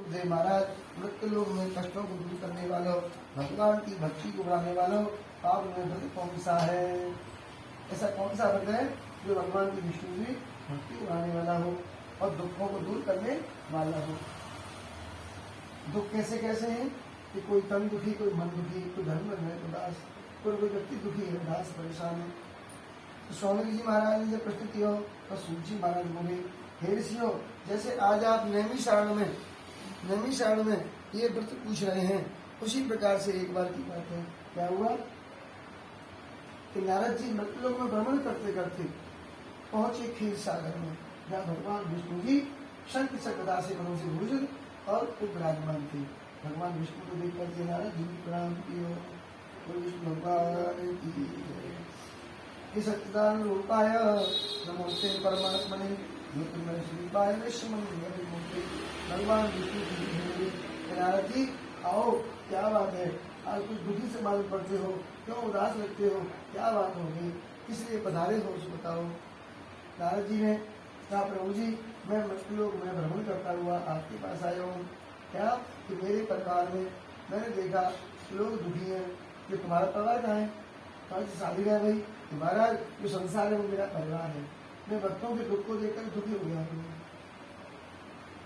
बुद्धे महाराज, मृत्यु लोक में कष्टों को दूर करने वालों, भगवान की भक्ति को बढ़ाने वालों, आप में व्रत कौन सा है? ऐसा कौन सा व्रत है जो भगवान की विष्णु की भक्ति को बढ़ाने वाला हो और दुखों को दूर करने वाला हो? दुख कैसे कैसे हैं कि कोई तन दुखी, कोई मन दुखी, कोई धर्म में उदास, कोई व्यक्ति दुखी है, उदास परेशान है। तो सौनक जी महाराज ने जब प्रश्न किया तो सूत जी महाराज बोले, हे ऋषियों, जैसे आज आप नैमिषारण्य में ये व्रत पूछ रहे हैं, उसी प्रकार से एक बार की बात है, क्या हुआ कि नारद जी मृत्युलोक में भ्रमण करते करते पहुंचे क्षीर सागर में, जहाँ भगवान विष्णु जी शंख चक्रधा से मनों से भूषित और विराजमान थे। भगवान विष्णु को देख करके नारद जी प्रणाम किया, विष्णु भगवान की सच्चिदानंद रूपाय नमोस्ते परमात्मने ज्योतिर्मय स्वरूपाय विश्वमंगल मूर्ते। भगवान विष्णु जी, नारद जी आओ, क्या बात है, आज कुछ दुखी से मालूम पड़ते हो, क्यों उदास लगते हो, क्या बात होगी, किस लिए पधारे हो, उसे बताओ। नारद जी ने कहा, प्रभु जी, मैं मृत्युलोक में भ्रमण करता हुआ आपके पास आया हूँ। क्या कि मेरे परिवार में मैंने देखा लोग दुखी हैं। जो तुम्हारा परिवार कहाँ है? तुम्हारी शादी है भाई, तुम्हारा जो संसार है वो मेरा परिवार है। मैं भक्तों के दुख को देखकर दुखी हो गया हूँ।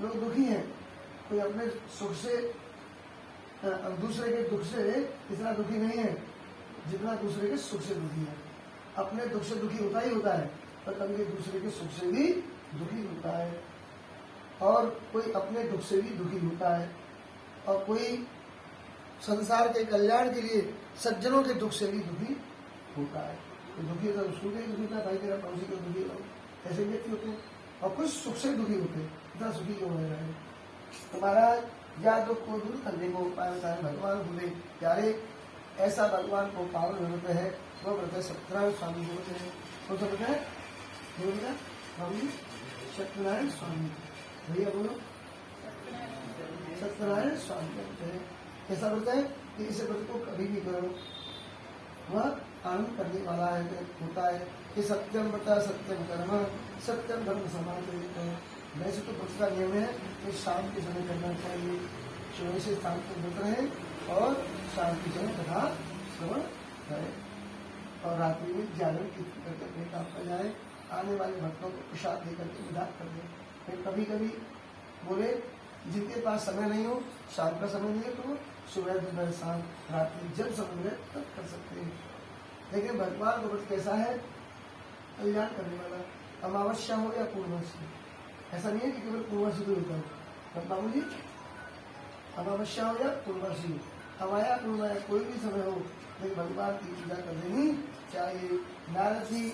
लोग दुखी हैं, कोई अपने सुख से दूसरे के दुख से इतना दुखी नहीं है जितना दूसरे के सुख से दुखी है। अपने दुख से दुखी होता ही होता है, पर कभी दूसरे के सुख से भी दुखी होता है, और कोई अपने दुख से भी दुखी होता है, और कोई संसार के कल्याण के लिए सज्जनों के दुख से भी दुखी होता है। तो दुखी होता है उसको भी दुखी होता है, भाई तेरा पड़ोसी को दुखी हो, ऐसे व्यक्ति होते हैं। और कुछ सुख से दुखी होते हैं, इतना सुखी क्यों हो रहा है? तुम्हारा या दुख को दूर करने को उपाय बताए भगवान बोले, प्यारे ऐसा भगवान को पावन व्रत है, वो व्रत है सत्यनारायण स्वामी को बोलते हैं। कौन सा व्रत है? सत्यनारायण स्वामी, भैया बोलो, सत्यनारायण स्वामी का व्रत है। कैसा व्रत है कि इस व्रत को कभी भी करो, वह आनंद करने वाला है, होता है कि सत्यम व्रत सत्यम कर्म सत्यम धर्म समाचरित है। वैसे तो व्रत का नियम है कि शाम के समय करना चाहिए, सुबह से शाम तक व्रत रहे और शाम के समय कथा श्रवण करें, और रात्रि में जागरण कीर्तन करके अपने काम पर जाए, आने वाले भक्तों को प्रसाद देकर के विदा कर दें। फिर कभी कभी बोले जिनके पास समय नहीं हो, शाम का समय नहीं है, तो सुबह दोपहर शाम रात्रि जब समय मिले तब कर सकते हैं। लेकिन भगवान का व्रत कैसा है? कल्याण करने वाला, अमावस्या हो या पूर्णमासी, ऐसा नहीं है कि केवल पूर्णमासी को होता है। बाबू जी, अमावस्या हो या पूर्णमासी, अमाया पूर्णमाया कोई भी समय हो, लेकिन भगवान की पूजा कर देनी चाहिए। नारद जी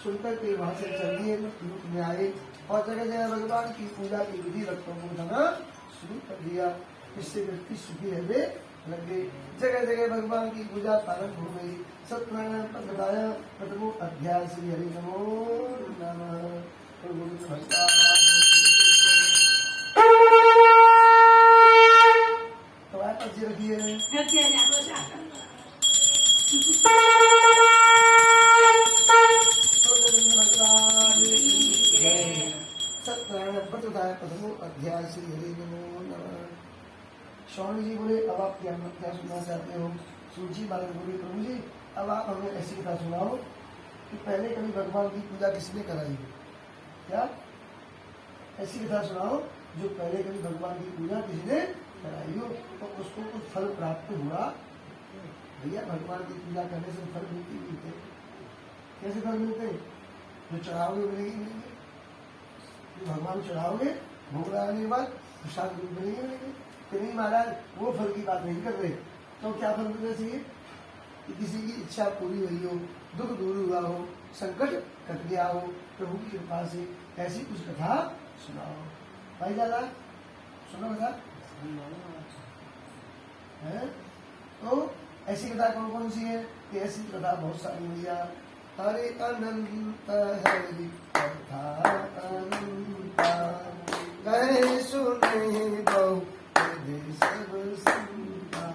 सुनकर के वहां से चल दिए, रूप में आए और जगह जगह भगवान की पूजा की विधि रत्नों को बताना शुरू कर दिया। इससे व्यक्ति सुखी रहने लगे। जगह जगह भगवान की पूजा प्रारंभ हो गई। सत्यनारायण पर बताया प्रथमो अध्याय श्री हरि नमो नमः। तो आप अच्छी रखिए। सत्यनारायण पर बताया प्रथमो अध्याय श्री हरि नमो नमः। स्वामी जी बोले, अब आप क्या सुनना चाहते हो? सूजी बालक बोले, प्रभु जी अब आप हमें ऐसी कथा सुनाओ कि पहले कभी भगवान की पूजा किसने कराई है? क्या ऐसी कथा सुनाओ जो पहले कभी भगवान की पूजा किसने कराई हो तो उसको कुछ फल प्राप्त हुआ? भैया भगवान की पूजा करने से फल मिलते, कैसे फल मिलते? जो चढ़ाओगे मिलेंगे, जो भगवान चढ़ाओगे भोग लगाने के बाद प्रसाद मिलेंगे। तो नहीं महाराज, वो फल की बात नहीं कर रहे। तो क्या फल मिलना चाहिए? कि किसी की इच्छा पूरी हुई हो, दुख दूर हुआ हो, संकट कट गया हो प्रभु की कृपा से, ऐसी कुछ कथा सुनाओ। भाई दादा सुनो कथा है? तो ऐसी कथा कौन कौन सी है? कि ऐसी कथा बहुत सारी भैया। हरे अनंत हरि कथा अनंत, कहे सुने बहु सब सुनता।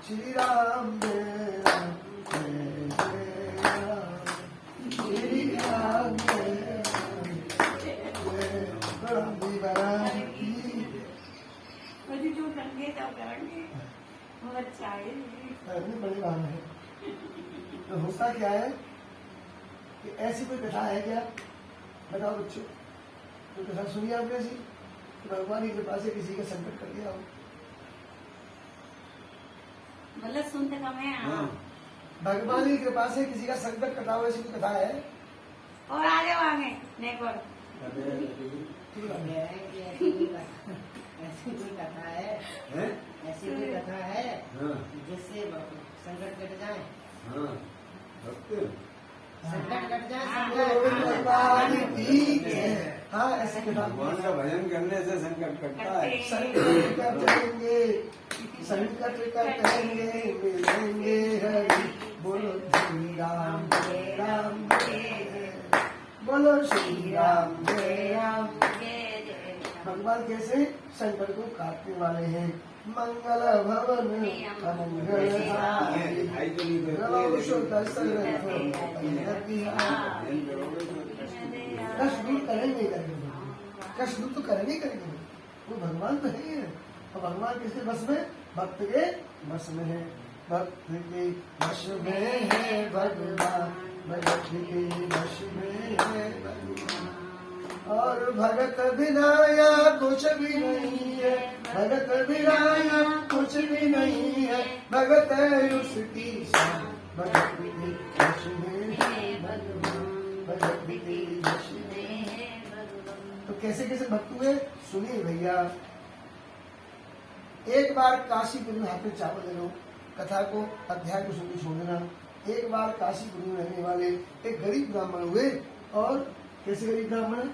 श्री राम जय राम जय जय राम, श्री राम जय राम जय राम। मुझे जो करेंगे तब करेंगे वो अच्छा है नहीं बड़ी बात है। तो होता क्या है कि ऐसी कोई कथा है क्या? बताओ बच्चों, तो कथा सुनी आपने ऐसी कि भगवान की कृपा से किसी का संकट कर दिया हो? मतलब सुनते कम है। हाँ। भगवान की कृपा से किसी का संकट कटा हो, ऐसी कोई कथा है? और आगे आगे नेक और ठीक है। ऐसी कोई कथा है, ऐसी कोई कथा है जिससे संकट कट जाए, संकट कट जाए, भगवान की है। हाँ, ऐसी कथा। भगवान का भजन करने से संकट कटता है। संकट कटेंगे, संकट कटेंगे, मिलेंगे हरि बोलो श्री राम जय राम जय, बोलो श्री राम जय राम। भगवान कैसे संकट को काटने वाले हैं। मंगल भवन अमंगल कष्ट दूर करेंगे करेंगे, कष्ट दूर तो करेंगे करेंगे, वो भगवान तो है ही है। और भगवान किसके बस में? भक्त के बस में है, भक्त के वश में है भगवान, भक्त के वश में है भगवान। और भगत बिनाया कुछ भी नहीं है, भगत बिनाया कुछ भी नहीं है, भगत है उसकी शान, भगत के वश में है भगवान, भगत के वश में है भगवान। तो कैसे कैसे भक्त हुए सुनिए भैया। एक बार काशीपुरी में हाथ में चावल ले लो, कथा को अध्याय को सुन छोड़ देना। एक बार काशीपुरी में रहने वाले एक गरीब ब्राह्मण हुए, और कैसे गरीब ब्राह्मण?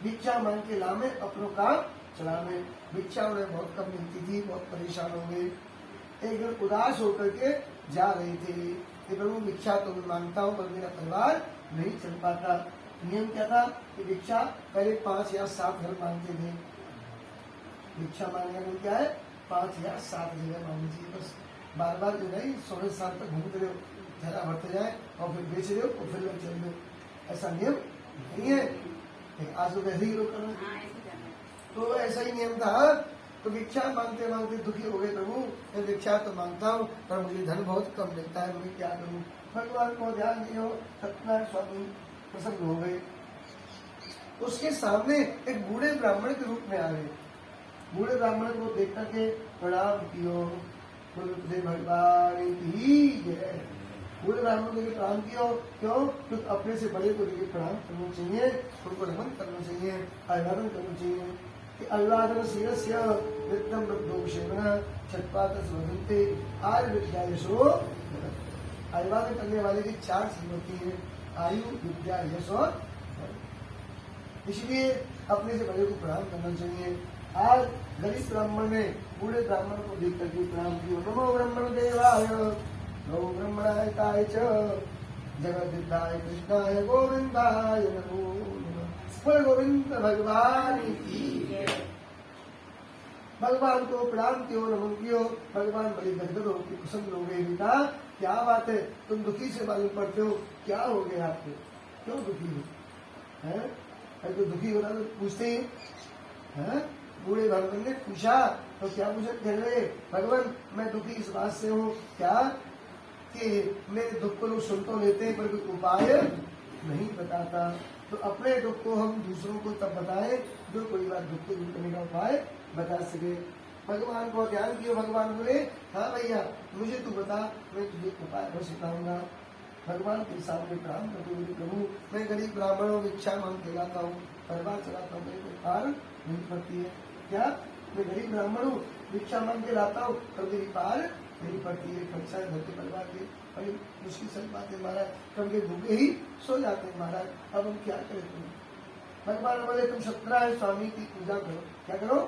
भिक्षा मांग के लामे अपनों काम चलाने। भिक्षा उन्हें बहुत कम मिलती थी, बहुत परेशान हो गए। एक दिन उदास होकर के जा रहे थे कि प्रभु भिक्षा तो मैं मांगता हूँ पर मेरा परिवार नहीं चल पाता। नियम क्या था कि भिक्षा पहले 5 या 7 घर मांगते थे। भिक्षा मांगने में क्या है, 5 या 7 जगह मांग लीजिए, बस बार बार जो नहीं 16 साल तक घूमते रहो, थैला भरते जाए और फिर बेच रहे हो और फिर लग चल रहे हो। ऐसा नियम नहीं है, आज तो वैसे ही लोग कर रहे हैं। तो ऐसा ही नियम था। तो भिक्षा मांगते मांगते दुखी हो गए, प्रभु मैं भिक्षा तो मांगता हूँ पर मुझे धन बहुत कम मिलता है, मैं क्या करूँ? भगवान को ध्यान दियो, सत्यनारायण स्वामी प्रसन्न हो गए। उसके सामने एक बूढ़े ब्राह्मण के रूप में आ गए। बूढ़े ब्राह्मण को देख करके प्रणाम कियो, बोले भगवान की जय। बूढ़े ब्राह्मण को प्रणाम कियो, क्यों? क्योंकि अपने से बड़े को देखिए प्रणाम करना चाहिए, उनको नमन करना चाहिए, अभिवादन करना चाहिए। कि अभिवादन शीरस्य वित्तम वृद्धोक्षेमः छठपातस वदन्ते आयु विद्या यशो। अभिवादन करने वाले की 4 चीज होती है, आयु विद्या यश और। इसलिए अपने से बड़े को प्रणाम करना चाहिए। आज गरीब ब्राह्मण ने बूढ़े ब्राह्मण को देख करके प्रणाम किया, नमो ब्रह्मण देवाय नमो ब्रह्मणाय ताय च जगद्विद्याय कृष्णाय गोविंदाय नमो नमः। बोल गोविंद भगवान की। भगवान को प्रणाम कियो, नमन कियो। भगवान बड़े गदगद होकर प्रसन्न हो गए। बेटा क्या बात है, तुम दुखी से मालूम पड़ते हो, क्या हो गया आपको, क्यों दुखी हो? अरे तो दुखी हो रहा तो पूछते ही है। बूढ़े ब्राह्मण ने पूछा, तो क्या पूछा? कह रहे भगवान मैं दुखी इस बात से हूँ क्या कि मेरे दुख को लोग सुन तो लेते हैं पर कोई उपाय नहीं बताता। तो अपने दुख को हम दूसरों को तब बताएं जो कोई बात दुख को दूर करने का उपाय बता सके। भगवान को ध्यान किया। भगवान बोले हाँ भैया मुझे तू बता, मैं तुझे उपाय और सिखाऊंगा। भगवान के सामने प्रणाम करते हुए, प्रभु मैं गरीब ब्राह्मण हूँ, भिक्षा मांग के लाता हूँ, परिवार चलाता हूँ, मेरे को पार नहीं पड़ती है। क्या मैं गरीब ब्राह्मण हूँ, भिक्षा मांग के लाता हूँ पर मेरी पार नहीं पड़ती है। खर्चा घर के परिवार के बड़ी मुश्किल से बात है महाराज, कभी भूखे ही सो जाते हैं महाराज, अब हम क्या करें? तुम भगवान बोले तुम सत्यनारायण स्वामी की पूजा करो। क्या करो?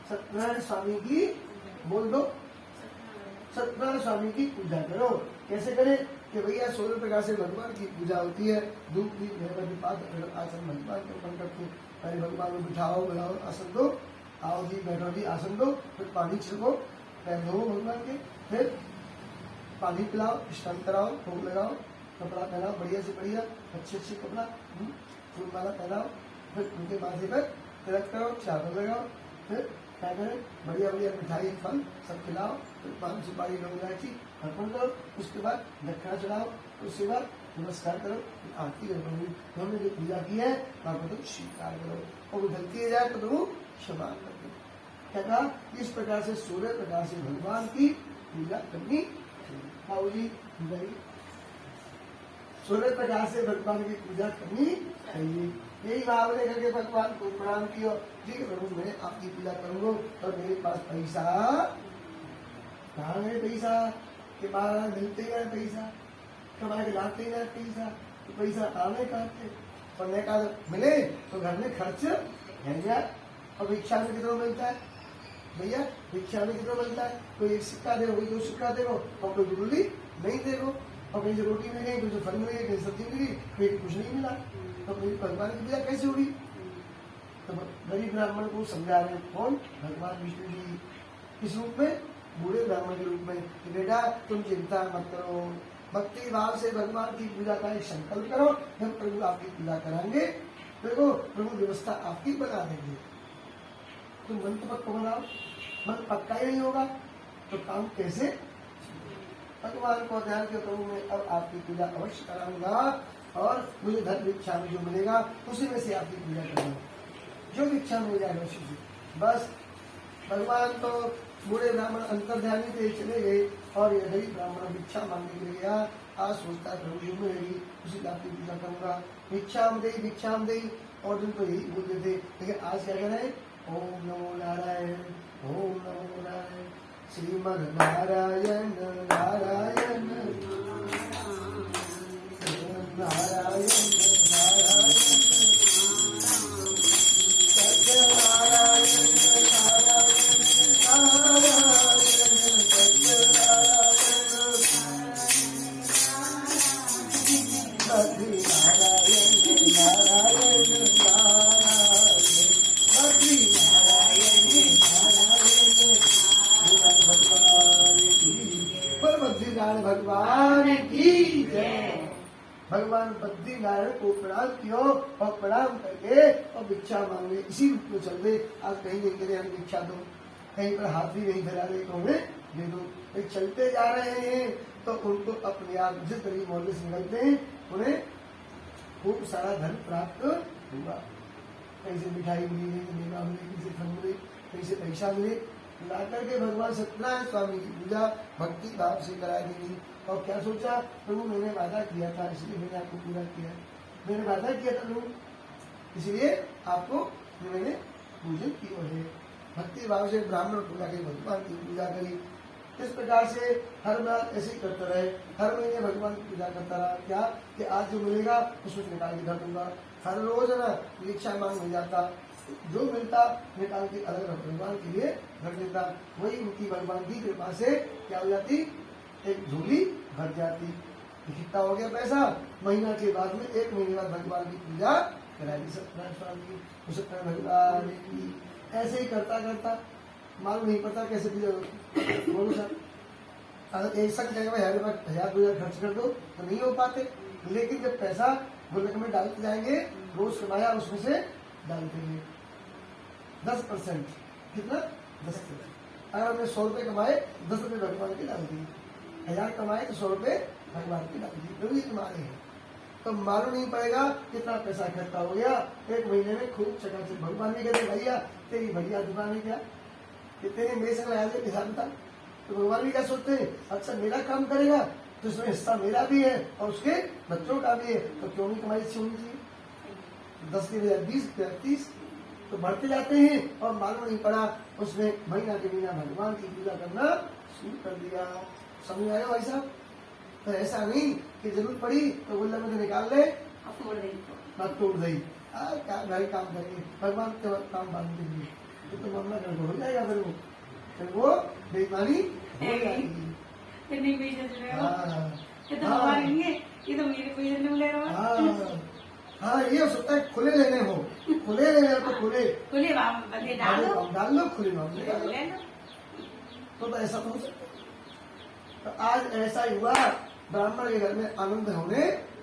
सत्यनारायण स्वामी की, बोल दो, सत्यनारायण स्वामी की पूजा करो। कैसे करें? कि भैया 16 प्रकार से भगवान की पूजा होती है। धूप दीप मेहरबानी पाठ आसन भगवान को अर्पण करके पहले भगवान को बिठाओ, बुलाओ, आसन दो, आओ जी बैठो जी, आसन दो, फिर पानी छिड़को, पैर धो भगवान के, फिर पानी पिलाओ, स्नान कराओ, भोग लगाओ, कपड़ा पहनाओ बढ़िया से बढ़िया, अच्छे अच्छे कपड़ा, फूल माला पहनाओ, फिर उनके माथे पर तिलक करो, चादर लगाओ, फिर क्या करें, बढ़िया बढ़िया मिठाई फल सब खिलाओ, फिर 5 सुपारी लोग इलायची अर्पण करो, उसके बाद दक्षिणा चढ़ाओ, उसके बाद नमस्कार करो, आरती करो, प्रभु हमने जो पूजा की है वहाँ पर तो स्वीकार करो, और वो गलती हो जाए तो प्रभु क्षमा कर दो। क्या कहा, इस प्रकार से सूर्य प्रकाश से भगवान की पूजा करनी चाहिए। बाबू जी सूर्य प्रकाश से भगवान की पूजा करनी चाहिए। यही भाव लेकर के भगवान को प्रणाम किया, ठीक है प्रभु मैं आपकी पूजा करूंगा, और मेरे पास पैसा कहाँ है, पैसा के बाहर मिलते ही है, पैसा कमा के लाते ही है, पैसा तो पैसा आने का पढ़ने का मिले तो घर में खर्च है गया। और भिक्षा में कितना मिलता है भैया, भिक्षा में कितना मिलता है, कोई 1 सिक्का दे, कोई 2 सिक्का दे, और कोई गुरुली नहीं दे, और कहीं से रोटी मिल गई, कहीं फल मिल गई, कहीं सब्जी मिल गई, कहीं कुछ नहीं मिला, तो मेरी भगवान की पूजा कैसे होगी। तो गरीब ब्राह्मण को समझा रहे कौन, भगवान विष्णु जी, किस रूप में, बूढ़े ब्राह्मण के रूप में, कि बेटा तुम चिंता मत करो, भक्ति भाव से भगवान की पूजा का एक संकल्प करो, हम प्रभु आपकी पूजा कराएंगे, देखो प्रभु व्यवस्था आपकी बना देंगे। तुम मन तो पक्का बनाओ, मन पक्का ही नहीं होगा तो काम कैसे। भगवान को ध्यान के प्रभु मैं अब आपकी पूजा अवश्य कराऊंगा, और मुझे धन भिक्षा में जो मिलेगा उसी में से आपकी पूजा करूंगा, जो भिक्षा मिल जाएगा उसी से। बस भगवान तो बूढ़े ब्राह्मण अंतर्ध्यानी थे, चले गए, और ये गरीब ब्राह्मण भिक्षा मांगने के लिए गया। आज सोचता है प्रभु जो मिलेगी उसी की आपकी पूजा करूंगा, भिक्षाम दे, और दिन तो यही बोलते थे, लेकिन आज क्या करें, ओम नमो नारायण, ओम नमो नारायण, श्रीमद् नारायण नारायण नारायण नारायण सत्य नारायण नारायण नारायण सत्य नारायण बद्री नारायण नारायण नारायण बद्री नारायण नारायण भगवान की, पर बद्रीनारायण भगवान की जय। भगवान बद्रीनारायण को प्रणाम कियो, और प्रणाम करके और भिक्षा मांगे, इसी रूप में चल रहे। आज कहीं नहीं करे हम भिक्षा दो, कहीं पर हाथ भी नहीं फैला रहे तो हमें दे दो, कहीं चलते जा रहे हैं तो उनको अपने आप जिस गरीब मोहल्ले से निकलते हैं उन्हें खूब सारा धन प्राप्त हुआ। कहीं से मिठाई मिली, मेवा मिली, कहीं से फल मिले, कहीं से पैसा मिले, ला करके भगवान सत्यनारायण स्वामी की पूजा भक्ति भाव से करा देंगी। और क्या सोचा, प्रभु मैंने वादा किया था इसलिए मैंने आपको पूरा किया, मैंने वादा किया था प्रभु इसलिए आपको मैंने पूजन किया है। भक्ति भाव से ब्राह्मण पूजा की, भगवान की पूजा करी। इस प्रकार से हर बार ऐसे ही करता रहे, हर महीने भगवान की पूजा करता रहा। क्या कि आज जो मिलेगा उसमें निकाल के धर दूंगा, हर रोज ना भिक्षा मांग मिल जाता, जो मिलता निकाल के अलग भगवान के लिए भर देता। वही उनकी भगवान की कृपा से क्या हो जाती, एक झोली भर जाती। इकट्ठा हो गया पैसा, महीना के बाद में 1 महीने बाद भगवान की पूजा कराई सत्यनारायण स्वामी की, सत्यनारायण भगवान की। ऐसे ही करता करता मालूम नहीं पड़ता कैसे पूजा होती। बोलो सर, अगर एक संग जगह 1000-2000 खर्च कर दो तो नहीं हो पाते, लेकिन जब पैसा गुल्लक में डालते जाएंगे, रोज कमाया उसमें से डालते हैं 10%, कितना 10%। अगर हमने 100 रुपये कमाए, 10 रुपये भगवान के डाल दिए, 1000 कमाए तो 100 रुपये भगवान के डाल दिए, जो भी कमाए हैं। तो मालूम नहीं पड़ेगा कितना पैसा इकट्ठा हो गया। 1 महीने में खूब चकाचक। भगवान भी कहते भैया तेरी बढ़िया दुकान है क्या, कि तेरे मेरे से लगा दे किसान था। तो भगवान भी क्या सोचते हैं, अच्छा मेरा काम करेगा तो इसमें हिस्सा मेरा भी है और उसके बच्चों का भी है, तो क्यों नहीं कमाई अच्छी होनी चाहिए। 10 के बजाय 20, 30 तो बढ़ते जाते हैं। और मालूम नहीं पड़ा उसने महीना के महीना भगवान की पूजा करना शुरू कर दिया। समझ आया भाई साहब। तो ऐसा नहीं कि जरूरत पड़ी तो गुल्लक में निकाल ले, बात तोड़ दी, क्या भाई काम करेंगे, भगवान के काम बांध देंगे तो मामला कर हो जाएगा। फिर वो बेईमानी हो जाएगी। हाँ ये हो सकता है खुले लेने हो, खुले लेने हो तो खुले डाल लो, खुले मामले तो ऐसा तो हो सकता है। तो आज ऐसा ही हुआ, ब्राह्मण के घर में आनंद होने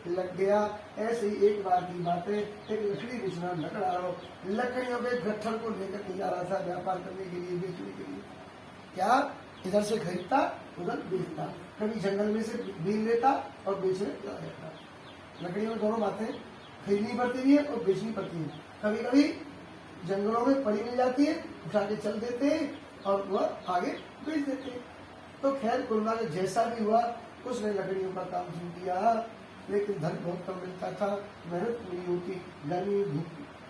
लग गया। ऐसे ही एक बार की बात है, एक लकड़ी बेचना लकड़ा रहा, लकड़ियों के गट्ठर को लेकर के जा रहा था व्यापार करने के लिए, बेचने के लिए। क्या इधर से खरीदता उधर बेचता, कभी जंगल में से बीन लेता और बेचने चला जाता। लकड़ियों में दोनों बातें खरीदनी पड़ती भी है और बेचनी पड़ती है। कभी कभी जंगलों में पड़ी मिल जाती है, उठा के चल देते हैं और वह आगे बेच देते हैं। तो खैर कुलना के जैसा भी हुआ, उसने लकड़ियों का काम शुरू किया, लेकिन धन बहुत कम मिलता था, मेहनत पूरी होती, गर्मी धूप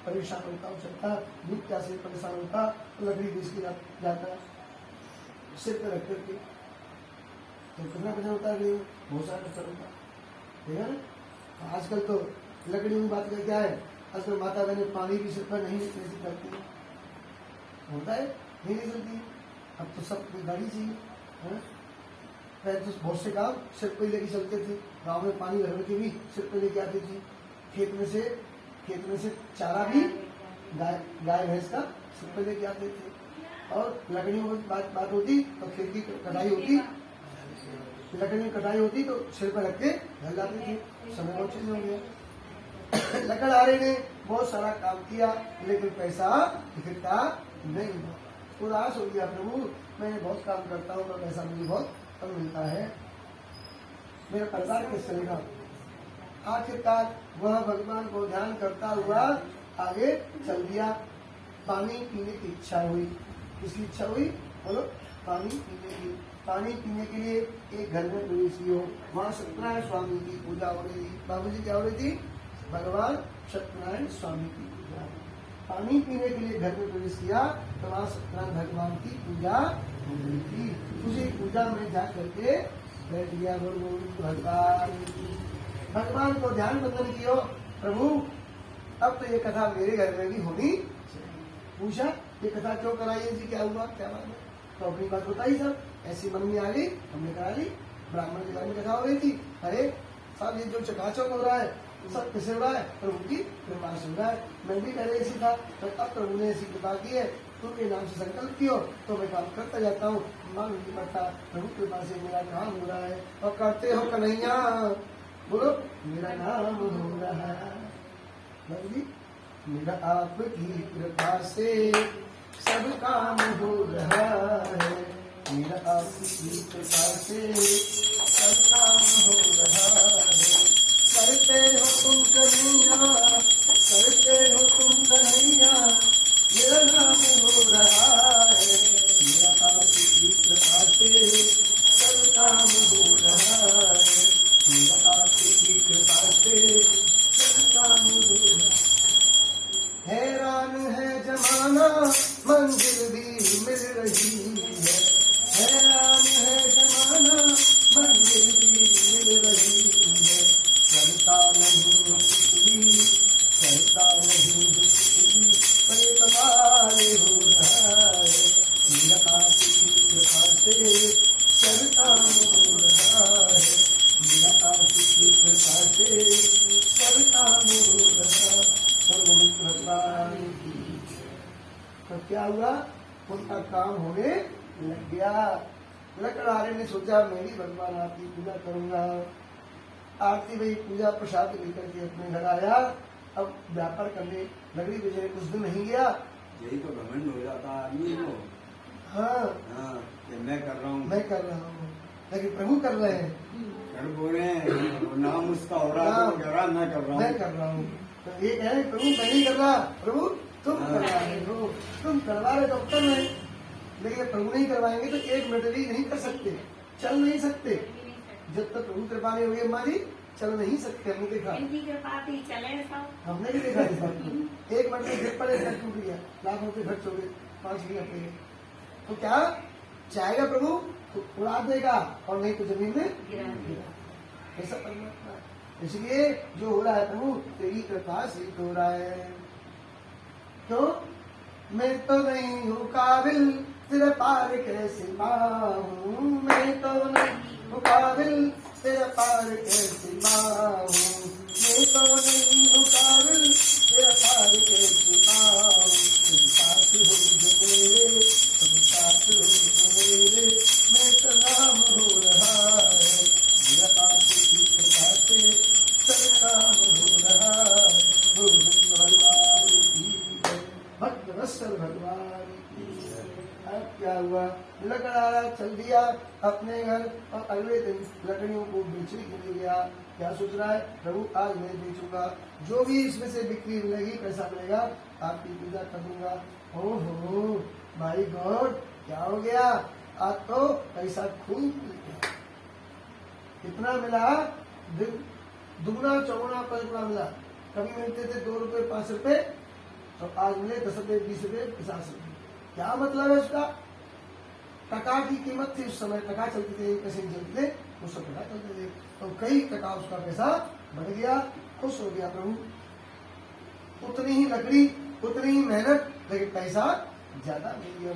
परेशान होता, चलता धूप क्या से परेशान होता, तो लकड़ी बेच के जाता सिर पे रख करके। तो कितना पैसा होता है, बहुत सारा पैसा होता ठीक है ना। आजकल तो लकड़ी की बात क्या है, आजकल माता बहने पानी भी सिर पर नहीं करती है, होता है नहीं चलती। अब तो सब गाड़ी चाहिए, पहले तो बहुत से काम सिर पे लेके चलते थे, गांव में पानी भरने के भी सिर पे लेके आते थे, खेत में से चारा भी गाय भैंस का सिर पे लेके आते थे। और लकड़ियों की बात होती तो खेत की कटाई होती, लकड़ी की कटाई होती तो सिर पर रख के घर जाते थे। समय बहुत चेंज हो गया। लकड़हारे ने बहुत सारा काम किया, लेकिन पैसा इकट्ठा नहीं हुआ। उदास हो गया, प्रभु मैं बहुत काम करता हूँ पर पैसा मुझे बहुत कम मिलता है, मेरा परिवार कैसे चलेगा। आखिरकार वह भगवान को ध्यान करता हुआ आगे चल दिया। पानी पीने की इच्छा हुई। किसकी इच्छा हुई बोलो, पानी पीने की। पानी पीने के लिए एक घर में प्रवेश किया, वहाँ सत्यनारायण स्वामी की पूजा हो रही थी। बाबू जी क्या हो रही थी, भगवान सत्यनारायण स्वामी की पूजा। पानी पीने के लिए घर में प्रवेश किया तो वहाँ सत्यनारायण भगवान की पूजा हो रही थी। उसी पूजा में जा करके बैठ गया भगवान को ध्यान बंधन किया। प्रभु अब तो ये कथा मेरे घर में भी होनी। पूछा ये कथा क्यों कराई है जी, क्या हुआ क्या बात है, तो अपनी बात बताई सब, ऐसी मन में आ गई, हमने करा ली। ब्राह्मण के घर में कथा हो रही थी, अरे साहब ये जो चकाचक हो रहा है सब किसे हो रहा है, प्रभु की कृपा से हो रहा है। मैं भी पहले ऐसी था, तो अब प्रभु ने ऐसी कृपा की है, उनके नाम से संकल्प किया तो मैं काम करता जाता हूँ, मांग नहीं पड़ता। प्रभु कृपा से मेरा काम हो रहा है। और करते हो कन्हैया बोलो, मेरा नाम हो रहा है। मेरा आपकी कृपा से सब काम हो रहा है, मेरा आपकी कृपा से सब काम हो रहा है। करते हो तुम कन्हैया, करते हो तुम कन्हैया, मेरा नाम हो रहा है, मेरा आपकी कृपा से सब काम हो रहा है, मेरा आपकी कृपा से सब काम हो रहा है। हैरान है जमाना मंजिल भी मिल रही है, हैरान है जमाना मंजिल भी मिल रही है। करता नहीं कुछ, करता नहीं कुछ, पैतवारे हो रहा है, मेरा आपकी कृपा से करता हो रहा है, मेरा आपकी कृपा से करता हो रहा है। तो क्या हुआ, उनका काम होने लग गया। लकड़हारे ने सोचा मैं भी भगवान आपकी पूजा करूंगा। आरती भाई पूजा प्रसाद लेकर के अपने घर आया। अब व्यापार करने लकड़ी बेचने कुछ दिन नहीं गया, यही तो घमंड हो जाता है आदमी को। हाँ कि मैं कर रहा हूँ, मैं कर रहा हूँ, लेकिन प्रभु कर रहे हैं। कर बोल रहे हैं, नाम उसका हो रहा है, तो कह रहा मैं कर रहा हूँ, मैं कर रहा हूँ। तो ये कहे प्रभु मैं नहीं कर रहा, प्रभु तुम करवा रहे हो, तुम करवा रहे तो कर रहे, लेकिन प्रभु नहीं करवाएंगे तो एक मिनट भी नहीं कर सकते, चल नहीं सकते। जब तक प्रभु कृपा नहीं होगी हमारी, चल नहीं सकते। हमने देखा, हमने भी देखा इस बात को। एक मिनट में गिर पड़े, घर टूट गया, लाख रुपए खर्च हो गए, 5 घंटे, तो क्या चाहेगा प्रभु तो उड़ा देगा, और नहीं तो जमीन में गिरा। ऐसा परमात्मा, इसलिए जो हो रहा है प्रभु तेरी कृपा से हो रहा है। तो मैं तो नहीं हूँ काबिल तेरे पार कैसे पाऊं, मैं तो नहीं हूँ काबिल तेरे पार कैसे पाऊं, मैं तो नहीं हूँ काबिल तेरे पार कैसे पाऊं। तुम साथ हो जो मेरे, तुम साथ हो जो मेरे, मैं तो नाम हो रहा है, मेरा आपकी कृपा से सब क्या हुआ, लकड़हारा चल दिया अपने घर और अगले दिन लकड़ियों को बेचने के लिए गया। क्या सोच रहा है, प्रभु आज मैं बेचूंगा, जो भी इसमें से बिक्री मिलेगी पैसा मिलेगा आपकी पूजा कर दूंगा। ओहो माय गॉड, क्या हो गया, आज तो पैसा खूब मिल गया। कितना मिला, दुगना चौगुना पचगुना मिला। कभी मिलते थे 2 रुपए 5 रुपए, तो आज मिले 10 रुपए 20 रुपए 50 रुपए। क्या मतलब है उसका, टका की कीमत थी उस समय, टका चलते थे, पैसे नहीं चलते थे, उस समय टका चलते थे, तो कई टका उसका पैसा बढ़ गया, खुश हो गया प्रभु। उतनी ही लकड़ी, उतनी ही मेहनत, लेकिन पैसा ज्यादा मिल गया।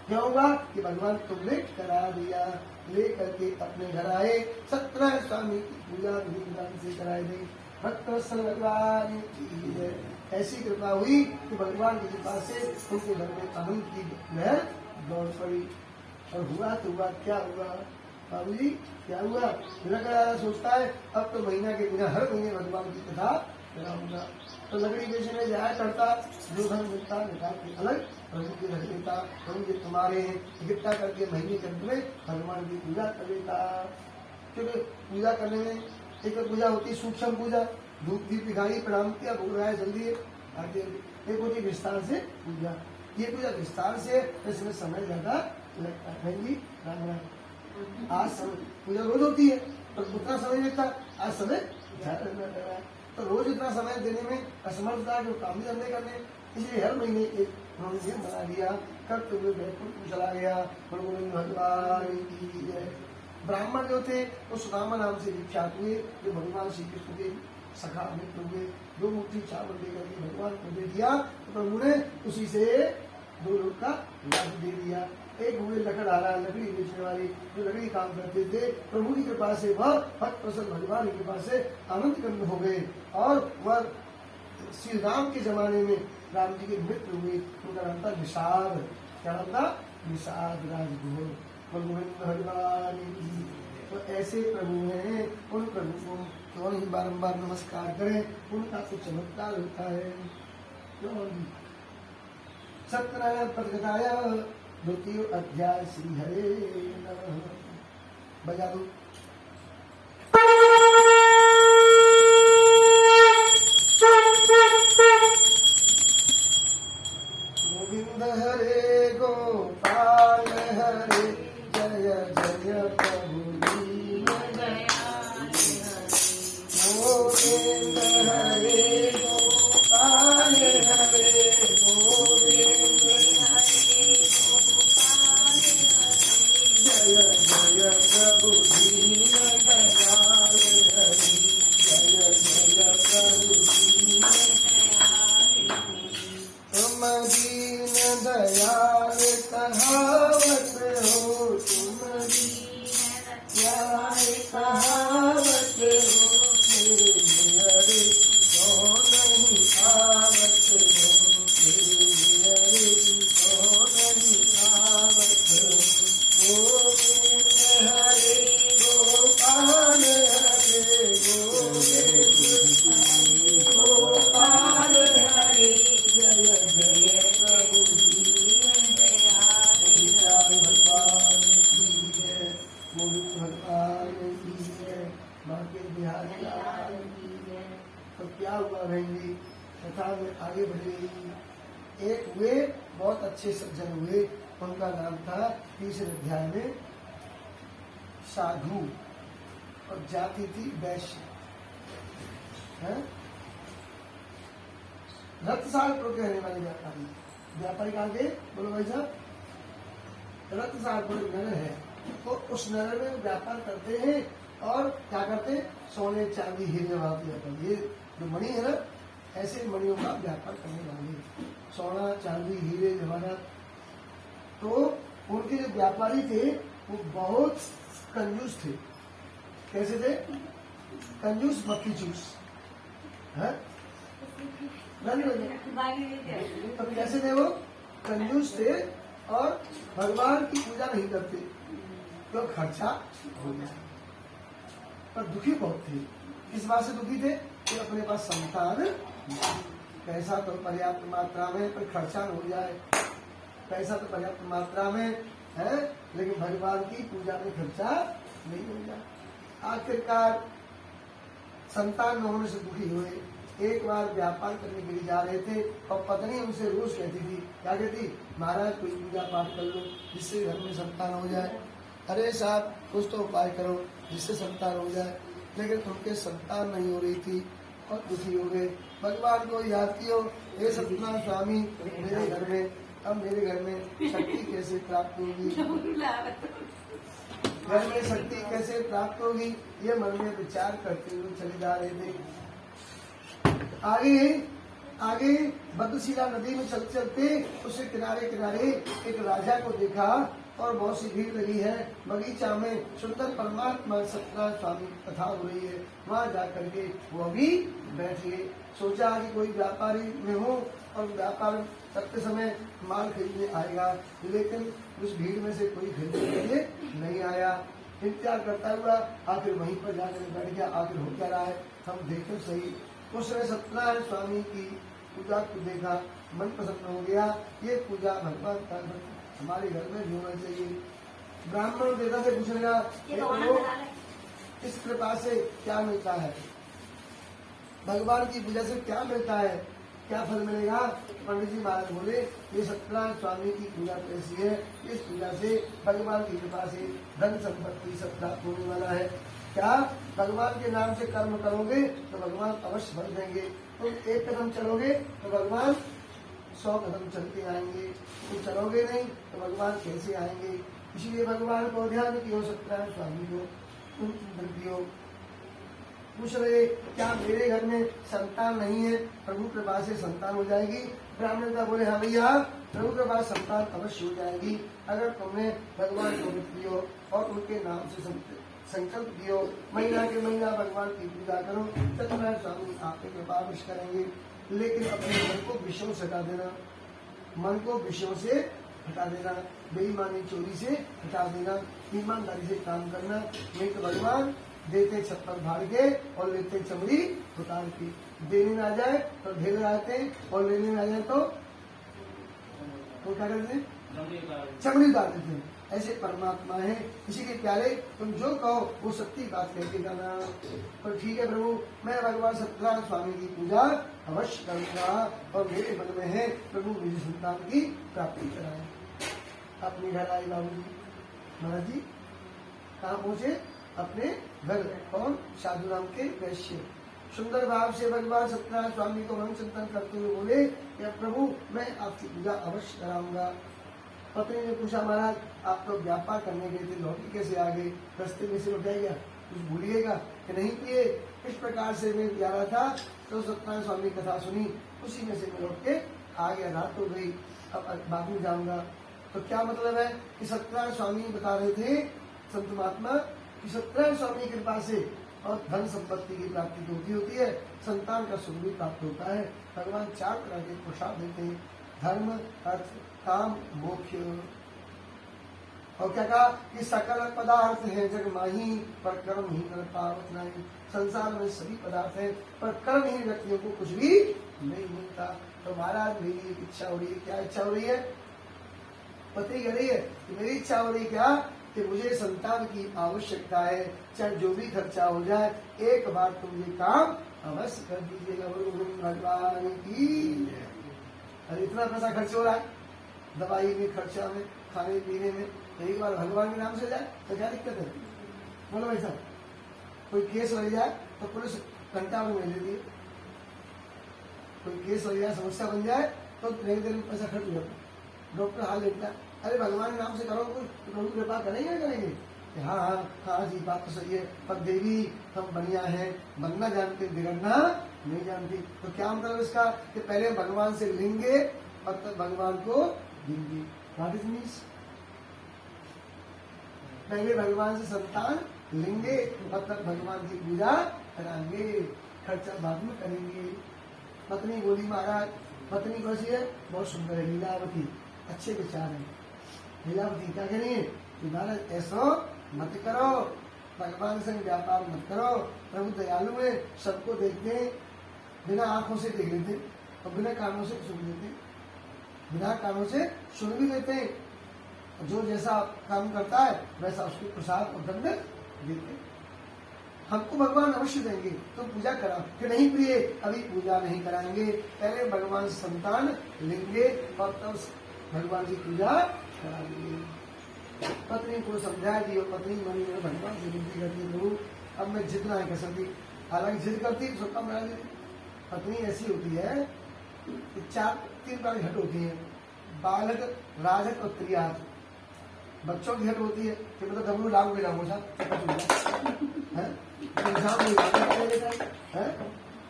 क्या होगा कि भगवान तुमने करा दिया, ले करके अपने घर आए। 17 स्वामी की पूजा विधि विधान से कराई गई। भक्त भगवान की जय। ऐसी कृपा हुई कि भगवान की कृपा से उनके घर में आनंद की लहर दौड़ पड़ी। और हुआ तो हुआ, क्या हुआ बाबू जी, क्या हुआ, लकड़ा सोचता है अब तो महीना के बिना हर महीने भगवान की कथा कराऊंगा। तो लकड़ी बेचने जाया करता, जो धन मिलता निकाल के अलग प्रभु के रख देता, प्रभु के तुम्हारे इकट्ठा करके महीने के अंत में भगवान की पूजा कर देता। क्योंकि पूजा करने में एक पूजा होती सूक्ष्म पूजा, धूप दीप दिखाई प्रणाम किया, बोल रहा है जल्दी आगे। एक होती विस्तार से पूजा, ये पूजा विस्तार से, इसमें समय ज्यादा लगता है जी। राम राम। आज समय पूजा रोज होती है तो उतना समय लगता, आज समय ज्यादा लग रहा है, तो रोज इतना समय देने में असमर्थता जो काम भी धंधे करने, इसलिए हर महीने एक नियम बना दिया। करते हुए बैकुंठ चला गया। भगवान की जय। ब्राह्मण जो थे वो सुदामा नाम से विख्यात हुए, जो भगवान श्री कृष्ण के सखा मित्र हुए। 2 मुट्ठी चावल देकर के भगवान को दे दिया तो प्रभु ने उसी से 2 लोग का लाभ दे दिया। एक हुए लकड़हारा, लकड़ी बेचने वाले, जो लकड़ी काम करते थे, प्रभु की कृपा से वह भक्त प्रसन्न भगवान की कृपा से आनंद कंद हो गए। और वह श्री राम के जमाने में राम जी के मित्र हुए, उनका नाम था निषाद। क्या नाम था, निषाद राजगुरु भगवान की। तो ऐसे प्रभु हैं, उन प्रभु को क्यों नहीं बारंबार नमस्कार करें, उनका तो चमत्कार होता है। क्यों सत्यनारायण पदकथाया 2 अध्याय श्री हरे नमः। बजा दो। गोविंद हरे गोपाल हरे, जय जय प्रभु दीन दयाल हरे। गोविंद हरे गोपाल हरे, गोविंद हरे गोपाल हरे, जय जय प्रभु दीन दयाल हरे, जय जय प्रभु दीन दयाल हरे। तुम दीन दयाल कहावत हो, तुम दीन दयाल कहावत हो, मेरे तो नहीं आवत हो, मेरे तो नहीं आवत हो। गोविंद हरे गोपाल हरे, गोविंद हरे गोपाल हरे, जय जय प्रभु दीन दयाल भगवान की जय। गोविंद भगवान की जय। बाकी बिहारी लाल की जय। तो क्या हुआ बहनी, कथा में आगे बढ़ी। एक हुए बहुत अच्छे सज्जन हुए, उनका नाम था 3 अध्याय में साधु, और जाति थी वैश्य। रत्नसारपुर के रहने वाले व्यापारी। व्यापारी कहाँ के, बोलो भाई साहब, रत्नसारपुर नगर है, तो उस नगर में व्यापार करते हैं। और क्या करते हैं, सोने चांदी हीरे व्यापार। ये जो मणि है ना, ऐसे मणियों का व्यापार करने वाले, सोना चांदी हीरे जवाहरात। तो उनके जो व्यापारी थे वो बहुत कंजूस थे। कैसे थे, कंजूस मक्खी चूस है। तो कैसे थे वो, कंजूस थे और भगवान की पूजा नहीं करते, तो खर्चा हो गया। पर दुखी बहुत थे। इस बात से दुखी थे कि अपने पास संतान, पैसा तो पर्याप्त मात्रा में, पर खर्चा हो जाए। पैसा तो पर्याप्त मात्रा में है, लेकिन भगवान की पूजा में खर्चा नहीं होगा। आखिरकार संतान न होने से दुखी हुए। एक बार व्यापार करने के लिए जा रहे थे और पत्नी उनसे रोज कहती थी, क्या कहती, महाराज कोई पूजा पाठ कर लो जिससे घर में संतान हो जाए। अरे साहब कुछ तो उपाय करो जिससे संतान हो जाए। लेकिन उनके संतान नहीं हो रही थी और दुखी हो गए। भगवान को याद कियो, हे सत्यनारायण स्वामी मेरे घर में, अब मेरे घर में शक्ति कैसे प्राप्त होगी, घर में शक्ति कैसे प्राप्त होगी, ये मन में विचार करते हुए चले जा रहे थे। आगे भद्रशिला नदी में चलते चलते उसके किनारे किनारे एक राजा को देखा और बहुत सी भीड़ लगी है। बगीचा में सुंदर परमात्मा सत्यनारायण स्वामी कथा हो रही है। वहाँ जा करके वो अभी बैठे। सोचा कि कोई व्यापारी में हो और व्यापार करते समय माल खरीदने आएगा, लेकिन उस भीड़ में से कोई खरीदने के लिए नहीं आया। इंतजार करता हुआ आखिर वहीं पर जाकर बैठ गया। आखिर हो क्या रहा है हम देखें सही। उसने सत्यनारायण स्वामी की पूजा को देखा, मन प्रसन्न हो गया। ये पूजा भगवान का हमारे घर में भी होना चाहिए। ब्राह्मण देवता से पूछने लगा, इस कृपा से क्या मिलता है, भगवान की पूजा से क्या मिलता है, क्या फल मिलेगा। पंडित जी महाराज बोले, ये सत्यनारायण स्वामी की पूजा कैसी है, इस पूजा से भगवान की कृपा से धन संपत्ति सब प्राप्त होने वाला है। क्या भगवान के नाम से कर्म करोगे तो भगवान अवश्य फल देंगे। तुम एक कदम चलोगे तो भगवान 100 कदम चलते आएंगे। तुम चलोगे नहीं तो भगवान कैसे आएंगे। इसलिए भगवान को ध्यान कियो, सत्यनारायण स्वामी को तुम चिंतन कियो। पूछ रहे, क्या मेरे घर में संतान नहीं है, प्रभु कृपा से संतान हो जाएगी। ब्राह्मण का बोले, हाँ भैया प्रभु कृपा से संतान अवश्य हो जाएगी अगर तुमने भगवान को कियो और उनके नाम से संकल्प कियो। महीना के महीना भगवान की पूजा करो, सत्यनारायण स्वामी आपके कृपा अवश्य करेंगे। लेकिन अपने मन को विषयों से हटा देना, मन को विषयों से हटा देना, बेईमानी चोरी से हटा देना, ईमानदारी से काम करना। नहीं तो भगवान देते छप्पर फाड़ के और लेते चमड़ी उतार के। देने ना जाए तो ढेर आते और लेने ना जाए तो क्या करते हैं, चमड़ी उतार देते हैं। ऐसे परमात्मा है। इसी के प्यारे तुम जो कहो वो सच्ची बात कहते जाना। तो ठीक है प्रभु, मैं भगवान सत्यनारायण स्वामी की पूजा अवश्य करूंगा और मेरे मन में है प्रभु मेरी संतान की प्राप्ति कराए। अपने घर आए बाबू जी, महाराज जी कहाँ पहुँचे, अपने घर। कौन, साधु राम के वैश्य। सुंदर भाव से भगवान सत्यनारायण स्वामी को मन चिंतन करते हुए बोले कि प्रभु मैं आपकी पूजा अवश्य कराऊंगा। पत्नी ने पूछा, महाराज आप तो व्यापार करने गए थे, लौटी कैसे आ गए, रास्ते में से लौटाइएगा, कुछ भूलिएगा कि नहीं किए। इस प्रकार से मैं जा रहा था तो सत्यनारायण स्वामी कथा सुनी, उसी में से मैं लौट के आ गया। रात हो गई, अब बाबू जाऊंगा। तो क्या मतलब है कि सत्यनारायण स्वामी बता रहे थे संत महात्मा कि सत्यनारायण स्वामी की कृपा से और धन संपत्ति की प्राप्ति होती है, संतान का सुख भी प्राप्त होता है। भगवान 4 तरह के प्रसाद देते हैं, धर्म अर्थ काम मोक्ष। और क्या कहा कि सकल पदार्थ है जग माही पर कर्म ही कर पावत नहीं। संसार में सभी पदार्थ है पर कर्म ही व्यक्तियों को कुछ भी नहीं मिलता। तो महाराज मेरी एक इच्छा हो रही है। क्या इच्छा हो रही है, पत्नी कह रही है कि मेरी इच्छा हो रही क्या कि मुझे संतान की आवश्यकता है, चाहे जो भी खर्चा हो जाए एक बार तुम ये काम अवश्य कर दीजिएगा। भगवान की अरे इतना पैसा खर्च हो रहा है, दवाई में, खर्चा में, खाने पीने में, तो एक बार भगवान के नाम से जाए तो क्या दिक्कत है। बोलो भाई साहब, कोई केस लग जाए तो पुलिस घंटा में मिल लेती है, कोई केस लग जाए समस्या बन जाए तो एक दिन पैसा खर्च हो जाता, डॉक्टर हाल लेता है। अरे भगवान के नाम से करो तो प्रभु कृपा करेंगे करेंगे। हाँ हाँ हाँ जी बात तो सही है, पर देवी हम बढ़िया हैं, बनना जानते बिगड़ना नहीं जानती। तो क्या मतलब इसका कि पहले भगवान से लेंगे और तब भगवान को देंगे। पहले भगवान से संतान लेंगे और तब भगवान की पूजा कराएंगे, खर्चा बाद में करेंगे। पत्नी बोली, महाराज पत्नी कैसी है, बहुत सुंदर है, लीलावती, अच्छे विचार है। लीलावती क्या कह रही है कि महाराज ऐसा मत करो, भगवान से व्यापार मत करो, प्रभु दयालु है, सबको देखते हैं, बिना आंखों से देख लेते और बिना कानों से सुन लेते। बिना कारणों से सुन भी लेते हैं। जो जैसा काम करता है वैसा उसको प्रसाद और दंड देते हैं। हमको भगवान अवश्य देंगे तो पूजा करा कि नहीं प्रिय, अभी पूजा नहीं कराएंगे, पहले भगवान से संतान लेंगे और तब भगवान की पूजा कराएंगे। पत्नी को समझा दियो, पत्नी मनी में भगवान से विनती करती प्रभु अब मैं जितना है कर सकती, हालांकि जिद करती तो कम बना देती। पत्नी ऐसी होती है कि 3 प्रकार की घट होती है, बालक, राजक और त्रियात। बच्चों की घट होती है कि मतलब डब्लू लागू के लागू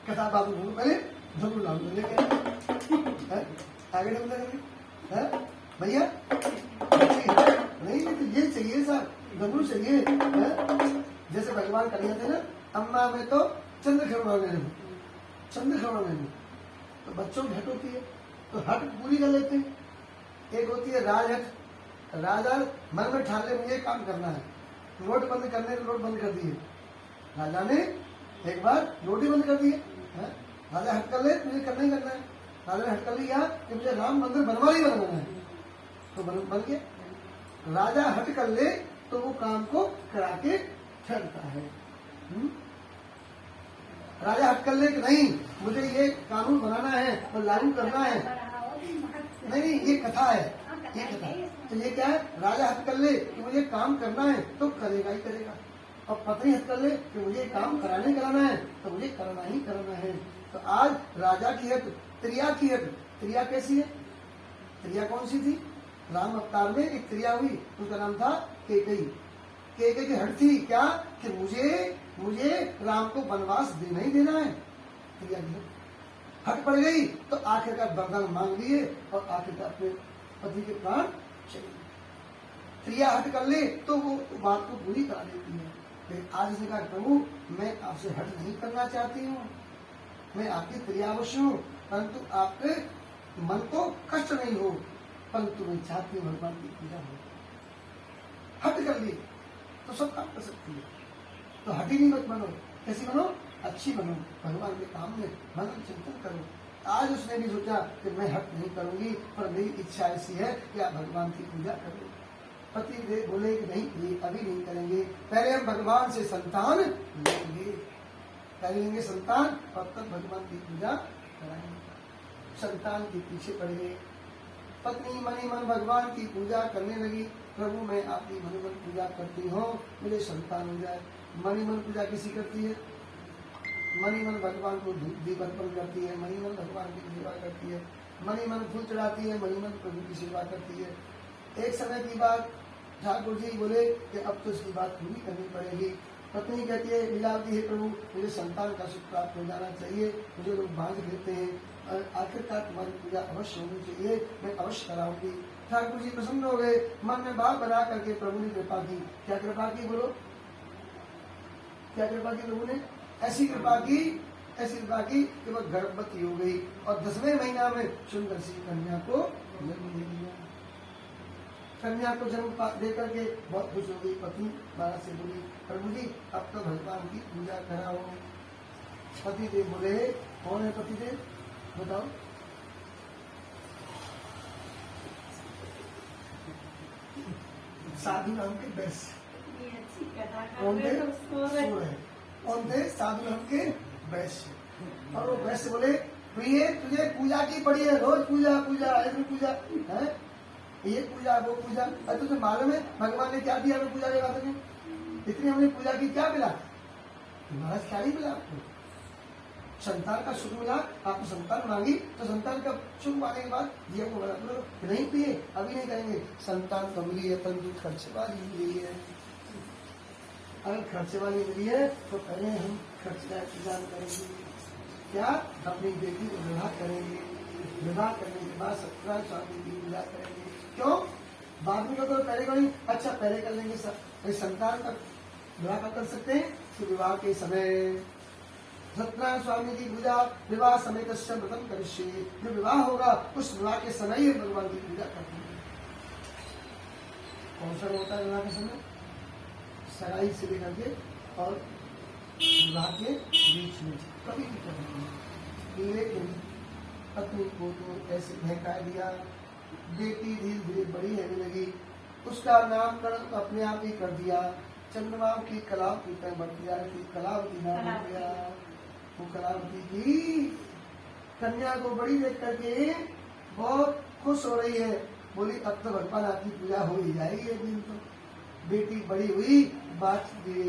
कथा बाबू पहले डब्लू लागू लेके आगे डब्लू भैया नहीं तो ये चाहिए सर, डब्लू चाहिए। जैसे भगवान कर थे ना, अम्मा में तो चंद्र खरौना ले लूँ, चंद्र खरौना ले लूँ, तो बच्चों की हट होती है तो हट पूरी कर लेते हैं। एक होती है राजहट, राजा मन में ठान ले मुझे काम करना है, नोट बंद करने तो नोट बंद कर दिए, राजा ने एक बार नोट ही बंद कर दिए। राजा हट कर ले मुझे करना ही करना है, राजा ने हट कर लिया कि मुझे राम मंदिर बनवा ही बनवाना है, तो बन गया। राजा हट कर ले तो वो काम को करा के ठहरता है। राजा हट कर ले कि नहीं मुझे ये कानून बनाना है और लागू करना है, नहीं ये कथा है, ये कथा। तो ये क्या है, राजा हट कर ले कि मुझे काम करना है तो करेगा ही करेगा, और पत्नी हट कर ले कि मुझे काम कराना है तो मुझे करना ही करना है। तो आज राजा की हट, त्रिया की हट। त्रिया कैसी है, त्रिया कौन सी थी, राम अवतार में एक त्रिया हुई, उसका नाम था केकई। केकई की हट थी क्या कि मुझे राम को वनवास देना ही देना है, त्रिया की हट पड़ गई तो आखिरकार वरदान मांग लिए और आखिरकार अपने पति के प्राण चले। त्रिया हट कर ले तो वो बात को पूरी करा देती है। फिर आज इसने कहा प्रभु मैं आपसे हट नहीं करना चाहती हूँ, मैं आपकी त्रियावश हूँ, परंतु आपके मन को कष्ट नहीं हो, परंतु मैं चाहती हूँ भगवान की पूजा हो। हट कर ले तो सब काम कर सकती है, तो हटी नहीं मत बनो, कैसी बनो, अच्छी बनो, भगवान के काम में मनन चिंतन करो। आज उसने भी सोचा कि मैं हट नहीं करूंगी, पर मेरी इच्छा ऐसी है कि आप भगवान की पूजा करो। पति देव बोले कि नहीं ये अभी नहीं करेंगे, पहले हम भगवान से संतान लेंगे, पहले लेंगे संतान और तब भगवान की पूजा कराएंगे। संतान के पीछे पड़ गए। पत्नी मनी मन भगवान की पूजा करने लगी, प्रभु मैं आपकी मनी मन पूजा करती हूँ, मुझे संतान हो जाए। मनी मन पूजा किसी करती है, मनी मन भगवान को दीप अर्पण करती है, मनी मन भगवान की सेवा करती है, मनी मन फूल चढ़ाती है, मनी मन प्रभु की सेवा करती है। एक समय की बात ठाकुर जी बोले कि अब तो इसकी बात पूरी करनी पड़ेगी। पत्नी कहती है लीलावती है प्रभु मुझे संतान का सुख प्राप्त हो जाना चाहिए, मुझे लोग बांध देते हैं, आखिरकार तुम्हारी पूजा अवश्य होनी चाहिए, मैं अवश्य कराऊंगी। ठाकुर जी प्रसन्न हो गए, मन में भाव बना करके प्रभु ने कृपा की। क्या कृपा की बोलो, क्या कृपा की प्रभु ने, ऐसी कृपा की कि वह गर्भवती हो गई और 10वें महीना में सुंदर सी कन्या को जन्म दे दिया। कन्या को जन्म दे करके बहुत खुश हो गई। पत्नी महाराज से बोली प्रभु जी अब तो भगवान की पूजा कराओ। पति देव बोले कौन है पति देव बताओ, साधु नाम के वैश्य। कौन थे, कौन थे, साधु नाम के वैश्य। और वो वैश्य बोले प्रिय तुझे पूजा की पड़ी है, रोज पूजा पूजा ऐसी पूजा है, ये पूजा वो पूजा। अरे तुझे मालूम है भगवान ने क्या दिया हमें पूजा के बाद में, इतनी हमने पूजा की क्या मिला, महाराज क्या ही मिला आपको, संतान का सुख मिला। आपको संतान मांगी तो संतान का सुख पाने के बाद ये को नहीं पिए अभी नहीं करेंगे, संतान तो मिली है परंतु खर्चे वाली मिली है। अगर खर्चे वाली मिली है तो पहले हम खर्च का इंतजाम करेंगे, क्या अपनी बेटी को विवाह करेंगे, विवाह करने के बाद सत्यनारायण स्वामी की पूजा करेंगे। क्यों बाद में तो पहले को नहीं, अच्छा पहले कर लेंगे सब। संतान का विवाह कर सकते हैं तो विवाह के समय सत्यनारायण स्वामी की पूजा विवाह समय का व्रतम करिष्ये, जो विवाह होगा उस विवाह के समय ही भगवान की पूजा करते हैं। कौन सा होता है विवाह के समय, सगाई से लेकर के और विवाह के बीच में कभी भी करते हैं। लेकिन पत्नी को तो ऐसे बहका दिया बेटी धीरे धीरे बड़ी रहने लगी। उसका नामकरण अपने आप ही कर दिया। चंद्रमा की कलावती पर बढ़ती जा रही थी, कलावती नाम हो गया। वो कलावती की कन्या को बड़ी देख करके बहुत खुश हो रही है। बोली अब तो भगवान आपकी पूजा हो ही जाएगी एक दिन। तो बेटी बड़ी हुई, बात दी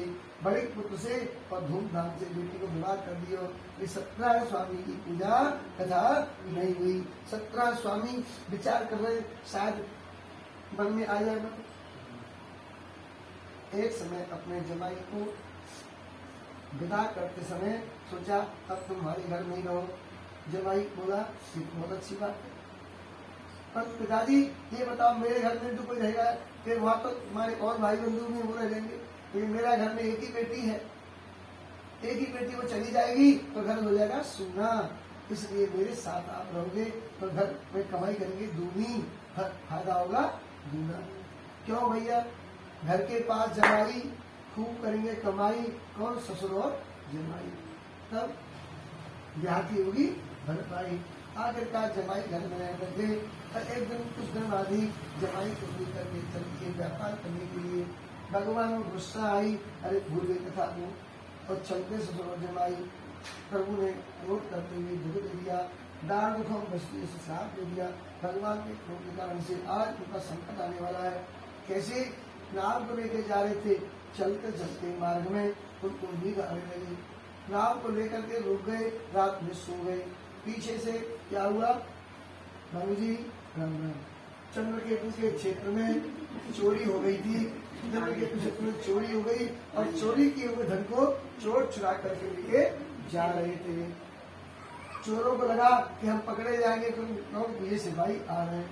बड़े पुत्र से और धूमधाम से बेटी को विवाह कर दियो। ये 17 स्वामी की पूजा कथा नहीं हुई। 17 स्वामी विचार कर रहे शायद मन में आ जाएगा। एक समय अपने जमाई को विदा करते समय सोचा अब तुम हमारे घर में ही रहो। जमाई बोला बहुत अच्छी बात है, पर पिताजी ये बताओ मेरे घर में तो कोई रहेगा, फिर वहाँ तो तुम्हारे और भाई बंधु में वो रह लेंगे, लेकिन मेरा घर में एक ही बेटी है, एक ही बेटी वो चली जाएगी तो घर हो जाएगा सूना। इसलिए मेरे साथ आप रहोगे तो घर में कमाई करेंगे दूनी, फायदा होगा दूना। क्यों भैया, घर के पास जमाई खूब करेंगे कमाई, कौन ससुर और जमाई, तब ब्याहती होगी भरपाई। आखिरकार जमाई घर में रह करके एक दिन कुछ दिन बाद ही जमाई को लेकर के चलती है व्यापार करने के लिए। भगवान को गुस्सा आई, अरे भूल गई कथा को, और चलते ससुर और जमाई। प्रभु ने क्रोध करते हुए दुख दे दिया, दान दुखों बस्ती से श्राप दे दिया। भगवान के क्रोध के कारण से आज उनका संकट आने वाला है। कैसे नाव को लेकर जा रहे थे, चलते चलते मार्ग में उनको नींद आने लगी। नाव को लेकर के रुक गए, रात में सो गए। पीछे से क्या हुआ, बाबू जी राम राम, चंद्रकेतु के क्षेत्र में चोरी हो गई थी। चंद्रकेतु क्षेत्र में चोरी हो गई और चोरी किए हुए धन को चोर चुरा करके लेके जा रहे थे। चोरों को लगा कि हम पकड़े जाएंगे क्योंकि ये सिपाही आ रहे हैं।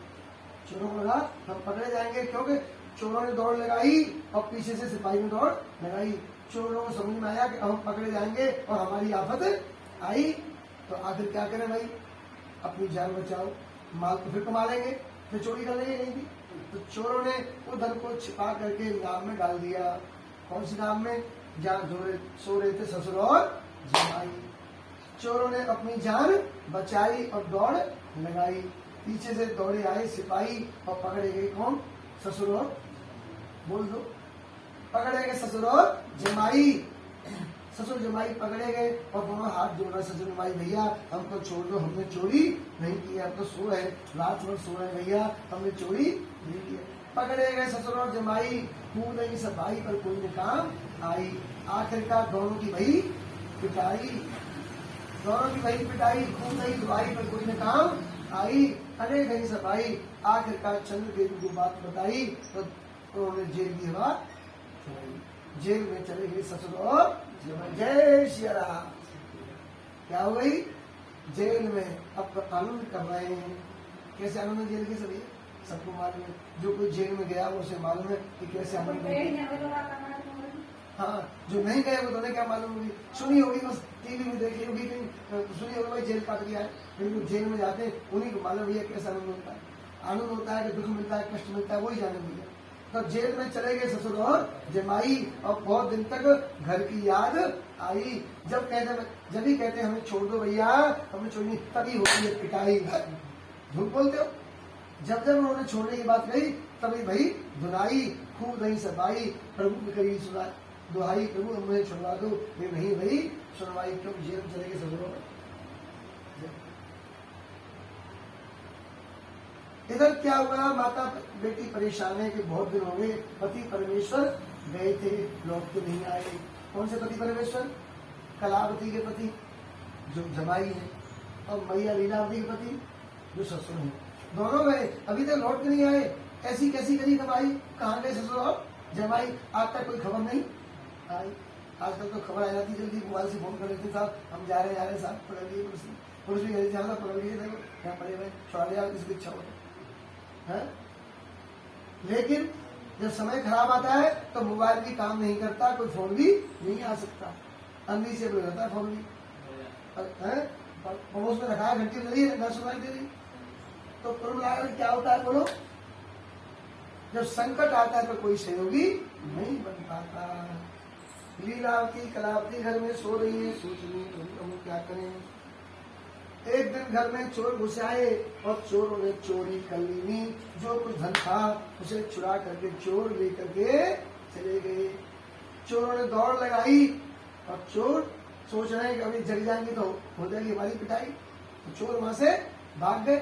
चोरों को लगा हम पकड़े जाएंगे क्योंकि चोरों ने दौड़ लगाई और पीछे से सिपाही ने दौड़ लगाई। चोरों को समझ में आया कि हम पकड़े जाएंगे और हमारी आफत आई, तो आखिर क्या करें भाई, अपनी जान बचाओ, माल तो फिर कमा लेंगे, फिर चोरी कर लेंगे कहीं भी। तो चोरों ने वो धन को छिपा करके नाव में डाल दिया। कौन सी नाव में, जहाँ सो रहे थे ससुर और जमाई। चोरों ने अपनी जान बचाई और दौड़ लगाई। पीछे से दौड़े आए सिपाही और पकड़े गए कौन, ससुर और, बोल दो, पकड़े गए ससुर और जमाई। ससुर जमाई पकड़े गए और दोनों हाथ जोड़ रहे, ससुर जमाई भैया हमको छोड़ दो, हमने चोरी नहीं किया, हम तो सो रहे, रात भर सो रहे भैया, हमने चोरी नहीं किया। पकड़े गए ससुर और जमाई, खूब नहीं सफाई पर कोई न काम आई। आखिरकार दोनों की भई पिटाई, दोनों की भई पिटाई, खूब नहीं दुआई पर कोई न काम आई। अनेक नहीं सफाई, आखिरकार चंद्रकेतु को बात बताई तो उन्होंने जेल की हवा चलाई। जेल में चले गए ससुर और जय श्री राम। क्या हो गई, जेल में अब आनंद कर रहे हैं। कैसे आनंद जेल के सभी सबको मालूम है, जो कोई जेल में गया उसे मालूम है कि कैसे आनंद। हाँ, जो नहीं गए वो तो क्या मालूम होगी, सुनी होगी, बस टीवी में देखी होगी, सुनी होगी भाई जेल काट गया है, लेकिन जेल में जाते हैं उन्हीं को मालूम है कैसा आनंद होता है। आनंद होता है कि दुख मिलता है, कष्ट मिलता है, वही जाने भैया। तो जेल में चले गए ससुर और जमाई और बहुत दिन तक घर की याद आई। जब ही कहते हमें छोड़ दो भैया, हमें छोड़नी, तभी होती है पिटाई। झूठ बोलते हो, जब उन्होंने छोड़ने की बात कही तभी भाई धुनाई, खूब नहीं सफाई, प्रभु की करी सुना दुहाई, प्रभु हमें छुड़वा दो, ये नहीं भाई सुनवाई, क्यों जेल में चले गए ससुर और। इधर क्या हुआ, माता बेटी परेशान है कि बहुत दिन हो गए, पति परमेश्वर गए थे, लौट के नहीं आए। कौन से पति परमेश्वर, कलावती के पति जो जमाई है, और मैया लीलावती के पति जो ससुर है, दोनों गए, अभी तक लौट के नहीं आए। ऐसी कैसी करी कमाई, कहाँ गए ससुर और जमाई, आज तक कोई खबर नहीं आई। आजकल तो खबर आ जाती जल्दी, मोबाइल से फोन कर लेते साहब हम जा रहे हैं साहब, पकड़ लिए पुलिस भी गई, ज्यादा पकड़ लिए थे, क्या पड़े भाई छोड़ा लिया, किसकी इच्छा हो है। लेकिन जब समय खराब आता है तो मोबाइल भी काम नहीं करता, कोई फोन भी नहीं आ सकता, अंधी से बोल जाता है फोन भी, पड़ोस में रखा है, घंटी लगी है, न सुनाई दे रही। तो कुल क्या होता है बोलो, जब संकट आता है तो कोई सहयोगी नहीं बन पाता। लीलावती कलावती घर में सो रही है, सोच रही है हम क्या करें। एक दिन घर में चोर घुस आए और चोरों ने चोरी कर ली। जो कुछ धन था उसे चुरा करके चोर लेकर के चले गए। चोरों ने दौड़ लगाई और चोर सोच रहे हैं कि अभी जग जाएंगे तो हो जाएगी हमारी पिटाई, तो चोर वहां से भाग गए।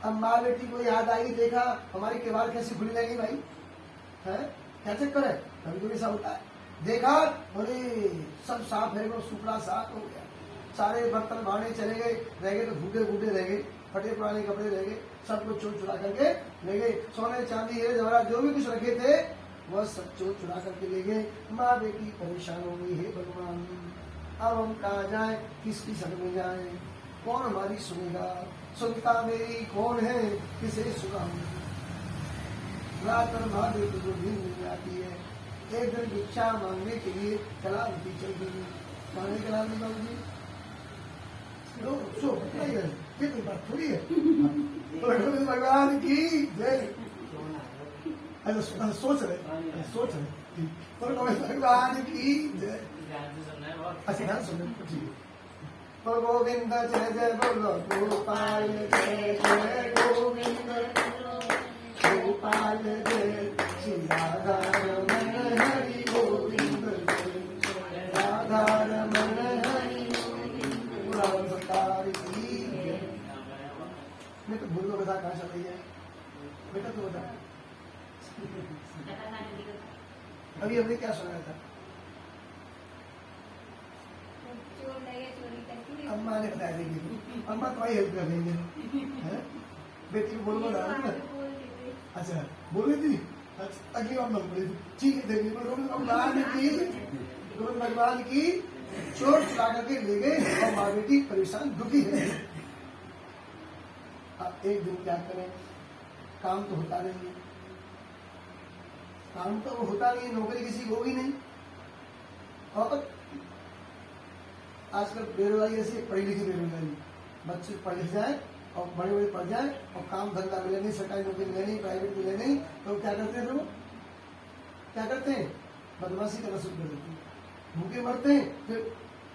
अब माँ बेटी को याद आई, देखा हमारी किवाड़ कैसी खुली रहेगी भाई, है क्या चक्कर है, कभी कभी ऐसा होता है। देखा अरे सब साफ है, वो सुपड़ा साफ हो गया, सारे बर्तन भाड़े चले गए, रह गए तो भूखे भूखे रह गए, फटे पुराने कपड़े रह गए, सब कुछ चोर चुरा करके ले गए। सोने चांदी हीरे जवाहरात जो भी कुछ रखे थे वह सब चोर चुरा करके ले गए। माँ बेटी परेशान हो गई, हे भगवान अब हम कहाँ जाए, किसकी शरण में जाए, कौन हमारी सुनेगा, सुनता मेरी कौन है, किसे सुनाऊं। रात भर माँ बेटी को नींद नहीं आती है। एक दिन भिक्षा मांगने के लिए कलावती चल गई। मांगने के नाम बाबू जी सो ये कोई बात थोड़ी है। तो भगवान की जय। अच्छा सोच रहे तो भगवान की जय। अच्छा ध्यान सुनो ठीक है। तो गोविंद जय जय बोलो गोपाल जय जय गोविंद गोपाल जय श्री राधा रमण हरि गोविंद जय राधा रमण हरि गोविंद सरकार की जय। मैं तो भूल को बता कहाँ चल रही है बेटा, तो बता अभी हमने क्या सुनाया था। अम्मा ने बताया देंगे, अम्मा तुम्हारी हेल्प कर देंगे, बेटी को बोल बोला। अच्छा बोल रही थी, अच्छा अगली बार बोल रही थी, ठीक है देंगे। भगवान की चोर चुरा करके ले गए और माँ बेटी परेशान दुखी है। अब एक दिन क्या करें, काम तो होता नहीं है, काम तो होता नहीं, नौकरी किसी को होगी नहीं। और आजकल बेरोजगारी ऐसी पढ़ी लिखी बेरोजगारी, बच्चे पढ़ लिख जाए और बड़े बड़े पढ़ जाए और काम धंधा मिले नहीं, सरकारी नौकरी मिले नहीं, प्राइवेट मिले नहीं, तो क्या करते हैं लोग, क्या करते हैं बदमाशी करना शुरू कर देते हैं, भूखे मरते हैं, फिर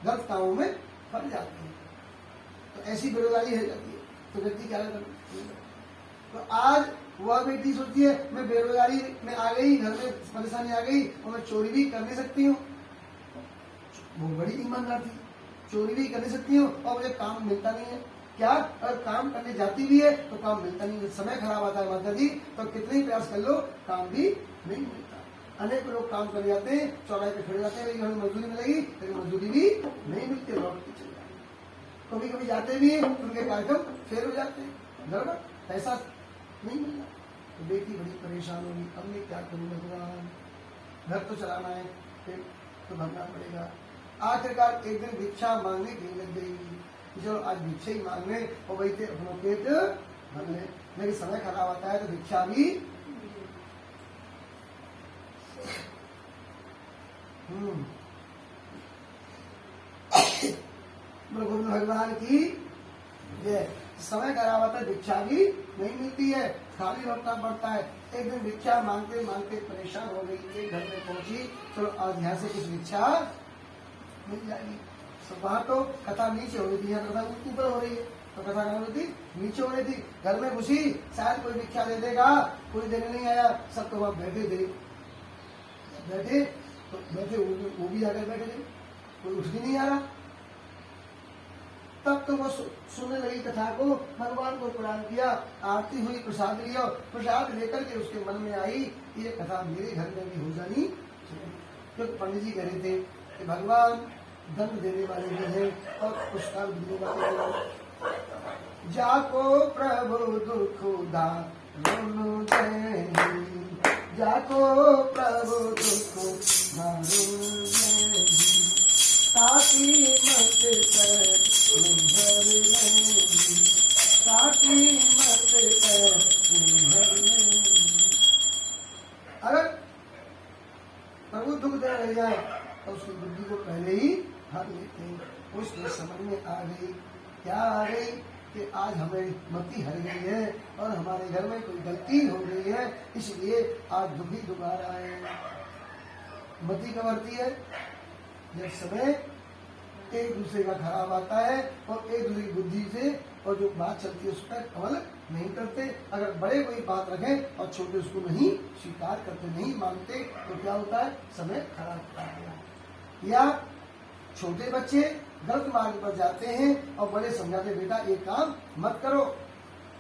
गलत कामों में फंस जाते हैं। तो ऐसी बेरोजगारी है जाती है। तो व्यक्ति क्या करता है, तो आज वह बेटी सोचती है मैं बेरोजगारी में आ गई, घर में परेशानी आ गई और मैं चोरी भी कर नहीं सकती हूँ। वो बड़ी ईमानदार थी, चोरी भी कर नहीं सकती हूँ और मुझे काम मिलता नहीं है। क्या अगर काम करने जाती भी है तो काम मिलता नहीं है, समय खराब आता है माता जी, तो कितने ही प्रयास कर लो काम भी नहीं मिलता। अनेक लोग काम कर जाते हैं, चौराहे पे खड़े जाते हैं, लेकिन हमें मजदूरी मिलेगी, लेकिन मजदूरी भी नहीं मिलती, लौट के चले जाते। कभी कभी जाते भी हैं, उनके कार्यक्रम फेल हो जाते हैं, गड़बड़, पैसा नहीं मिलता। तो बेटी बड़ी परेशान होगी, अब मैं क्या करूँ भगवान, घर तो चलाना है, फिर तो भरना पड़ेगा। आखिरकार एक दिन भिक्षा मांगने के लिए लग गई, जो आज भिक्षा ही मांगने और वही थे अपनों पेट भरने, लेकिन समय खराब आता है तो भिक्षा भी गोविंद भगवान की ये समय खराब आता है, भिक्षा भी नहीं मिलती है, खाली लौटना पड़ता है। एक दिन भिक्षा मांगते मांगते परेशान हो गई, एक घर में पहुंची, चलो आज यहाँ से कुछ भिक्षा मिल जाएगी। तो वहाँ तो कथा नीचे हो रही थी, यहाँ कथा ऊपर हो रही है, तो कथा कहाँ हो रही थी, नीचे हो रही थी। घर में घुसी, शायद कोई भिक्षा दे देगा, कोई देने नहीं आया, सब तो वहाँ बैठे थे, बैठे तो बैठे वो भी आकर बैठे थे, कोई उठ भी नहीं आ रहा। तब तो वो सुनने लगी कथा को, भगवान को प्रणाम किया, आरती हुई, प्रसाद लिया, प्रसाद लेकर के उसके मन में आई ये कथा मेरे घर में भी हो जानी चाहिए। तो पंडित जी कह रहे थे कि भगवान दंड देने वाले भी हैं और पुरस्कार देने वाले हैं। जाको प्रभु दुख दारुण जय, जाको प्रभु दुख दारुण जय, ताकि मत कर भर लेंगी, ताकि मत कर भर लेंगी। अगर प्रभु दुख दे रह जाए तो उसकी बुद्धि को पहले ही भर लेते हैं। उसके समझ में आ गई, क्या आ गई कि आज हमें मति हर गई है और हमारे घर में कोई गलती हो गई है, इसलिए आज दुखी दुख आ रहा है। मति कब हरती है, जब समय एक दूसरे का खराब आता है और एक दूसरे की बुद्धि से और जो बात चलती है उस पर अमल नहीं करते। अगर बड़े कोई बात रखें और छोटे उसको नहीं स्वीकार करते, नहीं मानते, तो क्या होता है, समय खराब होता है। या छोटे बच्चे गलत मार्ग पर जाते हैं और बड़े समझाते बेटा ये काम मत करो,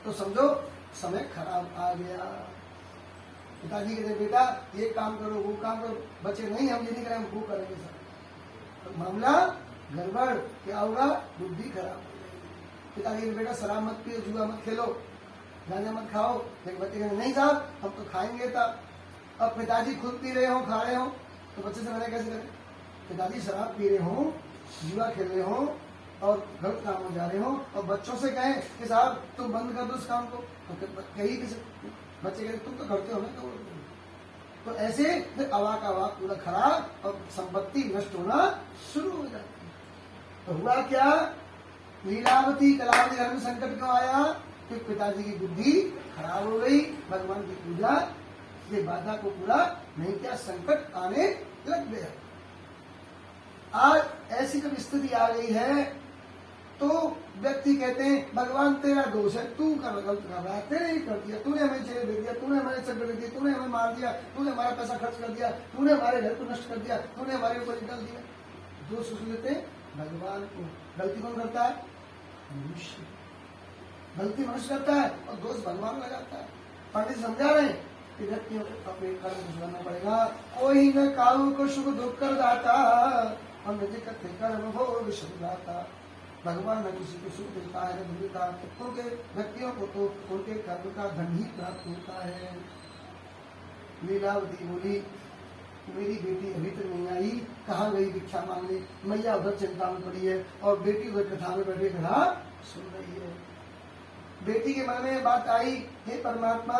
तो समझो समय खराब आ गया। पिताजी कहते बेटा ये काम करो वो काम करो, बच्चे नहीं हम ये नहीं करें, हम वो करेंगे सर, तो मामला गड़बड़, क्या होगा, बुद्धि खराब हो जाएगी। पिताजी कहते बेटा शराब मत पियो, जुआ मत खेलो, गांजा मत खाओ, लेकिन बच्चे कहते नहीं साहब हम तो खाएंगे तब। अब पिताजी खुद पी रहे हो, खा रहे हो, तो बच्चे से मना कैसे करें। पिताजी शराब पी रहे हो, जुआ खेल रहे हो और गलत काम में जा रहे हो और बच्चों से कहें कि साहब तुम बंद कर दो इस काम को, तो कहीं किसी बच्चे कहते तुम तो करते हो ना, तो ऐसे फिर अवाक अवाक पूरा खराब और संपत्ति नष्ट होना शुरू हो जाती है। तो हुआ क्या, लीलावती कलावती घर में संकट क्यों आया, कि पिताजी की बुद्धि खराब हो गई, भगवान की पूजा के बाधा को पूरा नहीं किया, संकट आने लग गया। आज ऐसी जब स्थिति आ गई है तो व्यक्ति कहते हैं भगवान तेरा दोष है, तू कर गलत कर रहा है, तेरे ही कर दिया, तूने हमें जेल दे दिया, तूने हमें संकट दे दिया, तूने हमें मार दिया, तूने हमारा पैसा खर्च कर दिया, तूने हमारे घर को नष्ट कर दिया, तूने हमारे ऊपर निकल दिया। दोष उसको देते हैं भगवान को। गलती कौन करता है, मनुष्य। गलती मनुष्य करता है और दोष भगवान लगाता है। पंडित समझा रहे हैं कि व्यक्तियों को अपने कर्म को सुधारना पड़ेगा। कोई न काऊ को शुभ दुख कर दाता, और नदी कथे कर्म हो विषदाता। भगवान न किसी को सुख देता है न देता, उनके व्यक्तियों को तो उनके कर्म का धन ही प्राप्त होता है। लीलावती बोली मेरी बेटी अभी तक नहीं आई, कहाँ गई भिक्षा मांगने। मैया उधर चिंता में पड़ी है और बेटी उधर कथा में बैठे कथा सुन रही है। बेटी के मन में बात आई, हे परमात्मा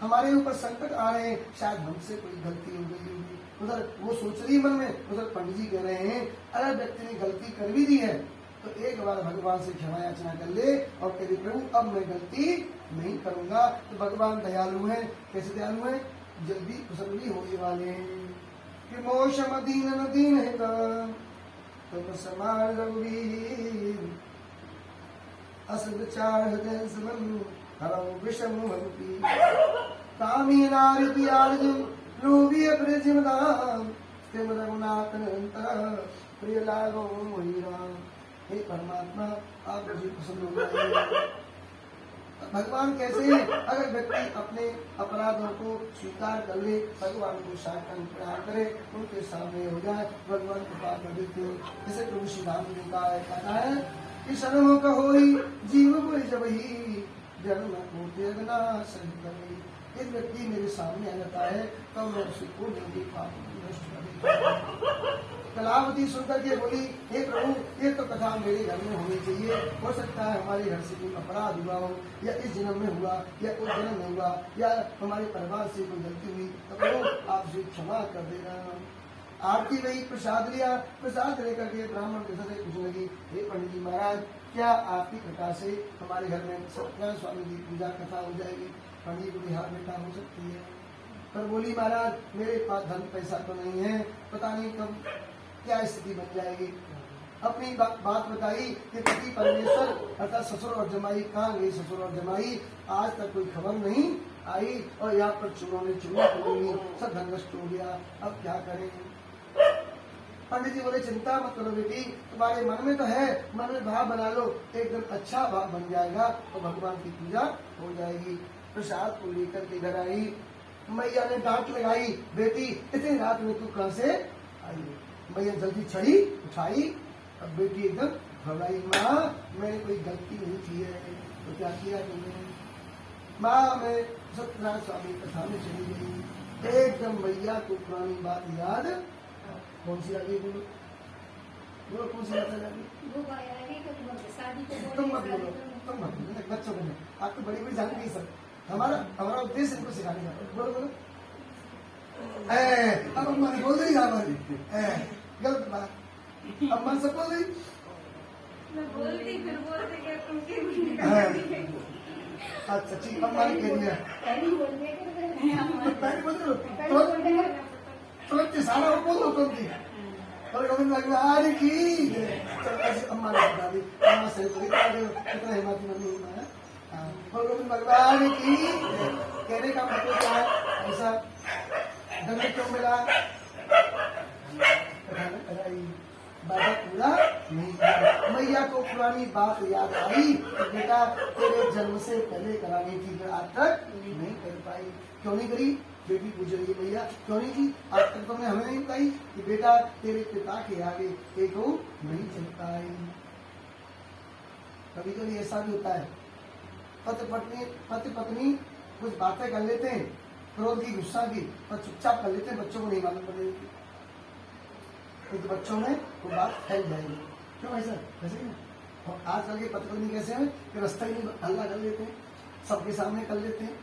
हमारे ऊपर संकट आ रहे हैं, शायद हमसे कोई गलती हो गई होगी। उधर वो सोच रही मन में, उधर पंडित जी कह रहे हैं अगर व्यक्ति ने गलती कर भी दी है तो एक बार भगवान से क्षमा याचना कर ले और कहे प्रभु अब मैं गलती नहीं करूंगा। तो भगवान दयालु हैं। कैसे दयालु हैं, जल्दी कुशल भी होने वाले हैं। कि मोशम दीन न दीन है तुम समान रघुवीर, अस विचार हृदय समन हरौ विषम भक्ति। कामी नारी प्यारजम लोभी अपरिजिमदाम, तिम रघुनाथ निरंतर प्रिय लागो मोहि राम। हे परमात्मा आप मुझे पसंद हो गए। भगवान कैसे हैं, अगर व्यक्ति अपने अपराधों को स्वीकार कर ले, भगवान को साष्टांग प्रणाम करे, उनके सामने हो जाए, भगवान कृपा कर देते हो। जैसे प्रभु श्री राम जी का कहना है कि शरणों का होई जीव कोई जब ही जन्म को त्यागना सही करे। एक व्यक्ति मेरे सामने आ जाता है तो मैं उसे को नहीं पाप नष्ट कर। कलावती सुनकर के बोली हे प्रभु ये तो कथा मेरे घर में होनी चाहिए, हो सकता है हमारे घर से कोई अपराध हुआ हो, या इस जन्म में हुआ या उस जन्म में हुआ, या हमारे परिवार से कोई गलती हुई, तो प्रभु आपसे क्षमा कर देना। आरती वही प्रसाद लिया, प्रसाद लेकर के ब्राह्मण के साथ पूछने लगी हे पंडित जी महाराज क्या आपकी कृपा से हमारे घर में सत्यनारायण स्वामी की पूजा कथा हो जाएगी। पंडित को बिहार बेटा हो सकती है, पर बोली महाराज मेरे पास धन पैसा तो नहीं है, पता नहीं कब क्या स्थिति बन जाएगी। अपनी बात बताई कि पति परमेश्वर अर्थात ससुर और जमाई कहाँ गई, ससुर और जमाई आज तक कोई खबर नहीं आई और यहाँ पर चोरों ने चोरी करी, सब धन नष्ट हो गया, अब क्या करें। पंडित जी बोले चिंता मत करो बेटी, तुम्हारे मन में तो है, मन में भाव बना लो, एकदम अच्छा भाव बन जाएगा तो भगवान की पूजा हो जाएगी। प्रसाद को लेकर के घर आई, मैया ने डांट लगाई बेटी इतनी रात में तू कहाँ से आई। मैया जल्दी छड़ी उठाई, अब बेटी एकदम घबराई, माँ मैंने कोई गलती नहीं की है, तो क्या किया तुमने। माँ मैं सत्यनारायण स्वामी कथा में चली गई, एकदम मैया को पुरानी बात याद, कौन सी आगे बोलो बोलो कौन सी बात लगी, तुम मत बोलो, तुम मत बोलो, बच्चों को नहीं, आप तो बड़ी बड़ी जान गई सब, हमारा उद्देश्य इनको सिखाने का। बोलो बोलो अब अम्मा ने बोल दी हमारी गलत बात, अम्मा से बोल दी, मैं बोलती फिर बोलते क्या तुम अच्छा ठीक, अम्मा ने कह दिया पहले बोल दो तुरंत सारा बोल दो तुरंत, गोविंद भगवान की। अम्मा ने बता दी, अम्मा सही तो कितना हिम्मत नहीं है। बोल गोविंद भगवान की। कहने का मतलब क्या है? ऐसा दंड क्यों मिला? बाबा पूरा नहीं किया। मैया को पुरानी बात याद आई कि बेटा तेरे जन्म से पहले करानी थी, फिर आज तक नहीं कर पाई। क्यों नहीं करी? बेटी पूछ रही है, भैया क्यों नहीं की? आज तक तुमने हमें नहीं बताई कि बेटा तेरे पिता के आगे एक नहीं चल पाई। कभी कभी ऐसा भी होता है, पति पत्नी कुछ बातें कर लेते हैं, क्रोध की, गुस्सा की, और चुपचाप कर लेते हैं, बच्चों को नहीं मालूम पड़ने देती। तो बच्चों में वो बात फैल जाएगी। क्यों ऐसा? वैसे ही। और आजकल के पति पत्नी कैसे हैं कि रास्ता ही नहीं हल्ला कर लेते हैं, सबके सामने कर लेते हैं,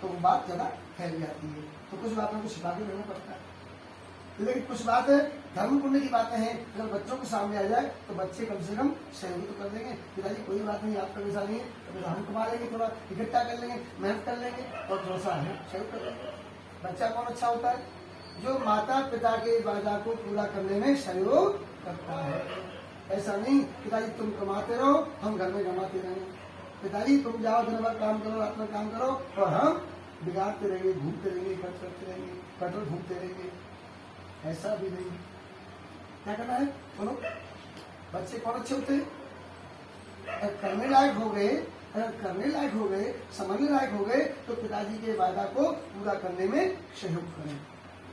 तो वो बात ज्यादा फैल जाती है। तो कुछ बातों को छिपा के रहना पड़ता है। लेकिन कुछ बातें धर्म पुण्य की बातें हैं, अगर बच्चों के सामने आ जाए तो बच्चे कम से कम सहयोग तो कर देंगे। पिताजी कोई बात नहीं, आपका वैसा नहीं है, तो हम कमा लेंगे, थोड़ा इकट्ठा कर लेंगे, मेहनत कर लेंगे और थोड़ा सा है सहयोग कर लेंगे। बच्चा कौन अच्छा होता है? जो माता पिता के वादा को पूरा करने में सहयोग करता है। ऐसा नहीं पिताजी तुम कमाते रहो, हम घर में कमाते रहेंगे, पिताजी तुम जाओ दिन भर काम करो, रात में काम करो, और हम बिगाड़ते रहेंगे, घूमते रहेंगे, खर्च करते रहेंगे, पेट्रोल घूमते रहेंगे। ऐसा भी नहीं। क्या करना है? बोलो, बच्चे कौन अच्छे होते हैं? अगर करने लायक हो गए, समझने लायक हो गए, तो पिताजी के वादा को पूरा करने में सहयोग करें।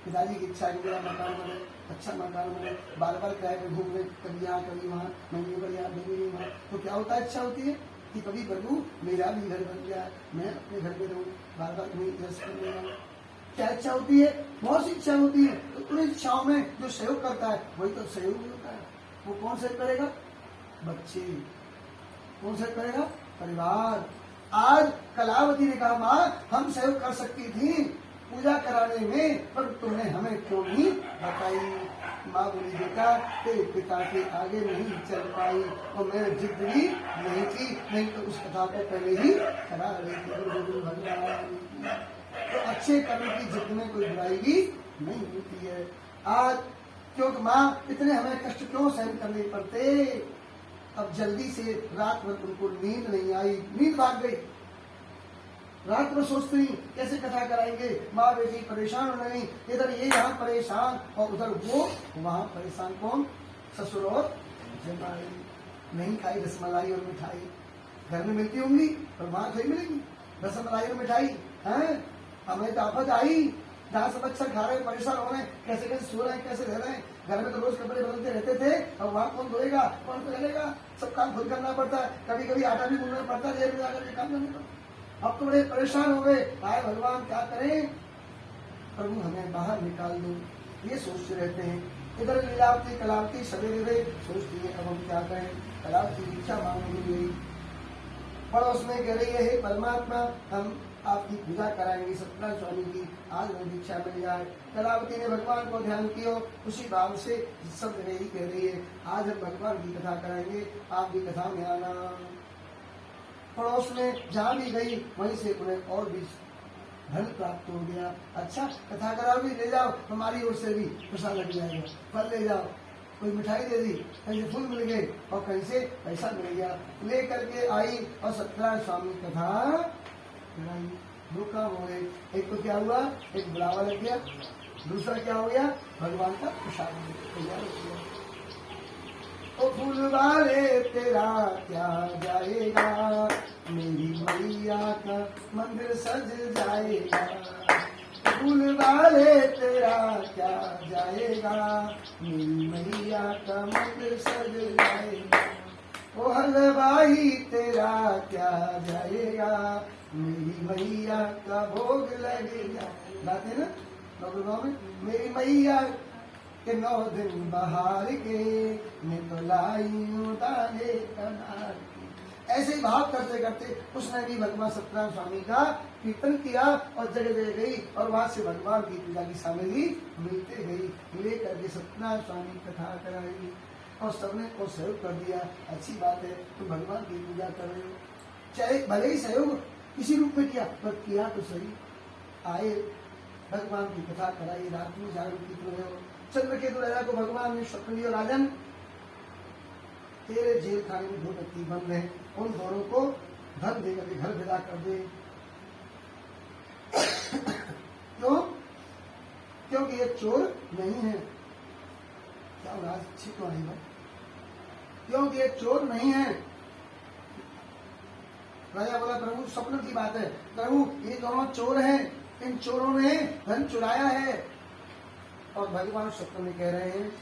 पिताजी की इच्छा है मेरा मकान बने, अच्छा मकान बने, बार बार किराए पे घूम रहे, कभी यहाँ कभी वहाँ, महीने पर यहाँ महीने वहाँ, तो क्या होता है? इच्छा होती है कि कभी प्रभु मेरा भी घर बन जाए, मैं अपने घर में रहूँ, बार बार तुम्हें दर्शन करने। क्या इच्छा होती है? बहुत सी इच्छा होती है। तो उन इच्छाओं में जो सहयोग करता है वही तो सहयोग होता है। वो कौन सहयोग करेगा? बच्चे। कौन सहयोग करेगा? परिवार। आज कलावती ने कहा, माँ हम सहयोग कर सकती थी पूजा कराने में, पर तुमने हमें क्यों नहीं बताई? माँ बोली, बेटा तेरे पिता के आगे नहीं चल पाई और मैंने जिद भी नहीं की, नहीं तो उस कथा को पहले ही करा रही थी। भगवान तो अच्छे कर्म की जिद में कोई बुराई भी नहीं होती है। आज क्योंकि माँ इतने हमें कष्ट क्यों सहन करने पड़ते? अब जल्दी से रात भर उनको नींद नहीं आई, नींद भाग गई। रात में सोचते ही कैसे कथा कराएंगे, माँ बेटी परेशान हो रही, इधर ये यहाँ परेशान और उधर वो वहाँ परेशान। कौन? ससुर और जमाई। नहीं खाई रसमलाई और मिठाई, घर में मिलती होंगी पर वहाँ थोड़ी मिलेगी रसमलाई और मिठाई है। हमें तो आफत आई, जहाँ सब अच्छा खा रहे, परेशान हो रहे हैं, कैसे कैसे सो रहे हैं, कैसे रह रहे हैं। घर में तो रोज कपड़े बदलते रहते थे, और वहाँ कौन धोएगा, कौन पहनेगा? सब काम खुद करना पड़ता है, कभी कभी आटा भी गूंदना पड़ता है, जेल में जाकर के काम करना पड़ता है। अब तो बड़े परेशान हो गए, आए भगवान क्या करें, प्रभु हमें बाहर निकाल दो, ये सोचते रहते हैं। इधर लीलावती कलावती सवेरे सोचती है अब हम क्या करें। कलावती दीक्षा मांगने गई, पड़ोस में कह रही है, हे परमात्मा हम आपकी पूजा कराएंगे सत्यनारायण स्वामी की, आज हमें दीक्षा मिल जाए। कलावती ने भगवान को ध्यान किया, उसी भाव से सब जगह ही कह रही है, आज हम भगवान की कथा कराएंगे, आप भी कथा में आना। पड़ोस में जहाँ भी गई वहीं से उन्हें और भी धन प्राप्त हो गया। अच्छा कथा कराओगी, ले जाओ, हमारी ओर से भी प्रसाद लग जाएगा, फल ले जाओ, कोई मिठाई दे दी, कहीं से फूल मिल गए और कहीं से पैसा मिल गया। ले करके आई और सत्यनारायण स्वामी कथा कराई। दो काम हो गए, एक तो क्या हुआ, एक बुलावा लग गया, दूसरा क्या हो गया, भगवान का प्रसाद तैयार हो गया। ओ फूल वाले तेरा क्या जाएगा, मेरी मैया का मंदिर सज जाएगा। फूल वाले तेरा क्या जाएगा, मेरी मैया का मंदिर सज जाएगा। ओ हलवाई तेरा क्या जाएगा, मेरी मैया का भोग लगेगा। बात है ना गाँव में, मेरी मैया के 9 दिन बाहर के, मैं तो लाई हूँ दाने कनार की। ऐसे ही भाव करते करते उसने भी भगवान सत्यनारायण स्वामी का कीर्तन किया और जगह जगह गई और वहां से भगवान की पूजा की सामग्री मिलते गई। लेकर के सत्यनारायण स्वामी कथा कराई और सबने को सहयोग कर दिया। अच्छी बात है, तुम भगवान की पूजा कर रहे हो, चाहे भले ही सहयोग किसी रूप में किया पर किया तो सही। आए भगवान की कथा कराई, रात में जागृति हो। चंद्रकेतु राजा को भगवान ने स्वप्न दिया, राजन तेरे जेल खाने में 2 व्यक्ति बंद हैं, उन दोनों को धन देकर के घर विदा कर दे। क्यों? क्योंकि ये चोर नहीं है। क्या आवाज ठीक तो आई है? क्योंकि ये चोर नहीं है। राजा बोला प्रभु स्वप्न की बात है, प्रभु ये दोनों चोर हैं, इन चोरों ने धन चुराया है। और भगवान स्वप्न में कह रहे हैं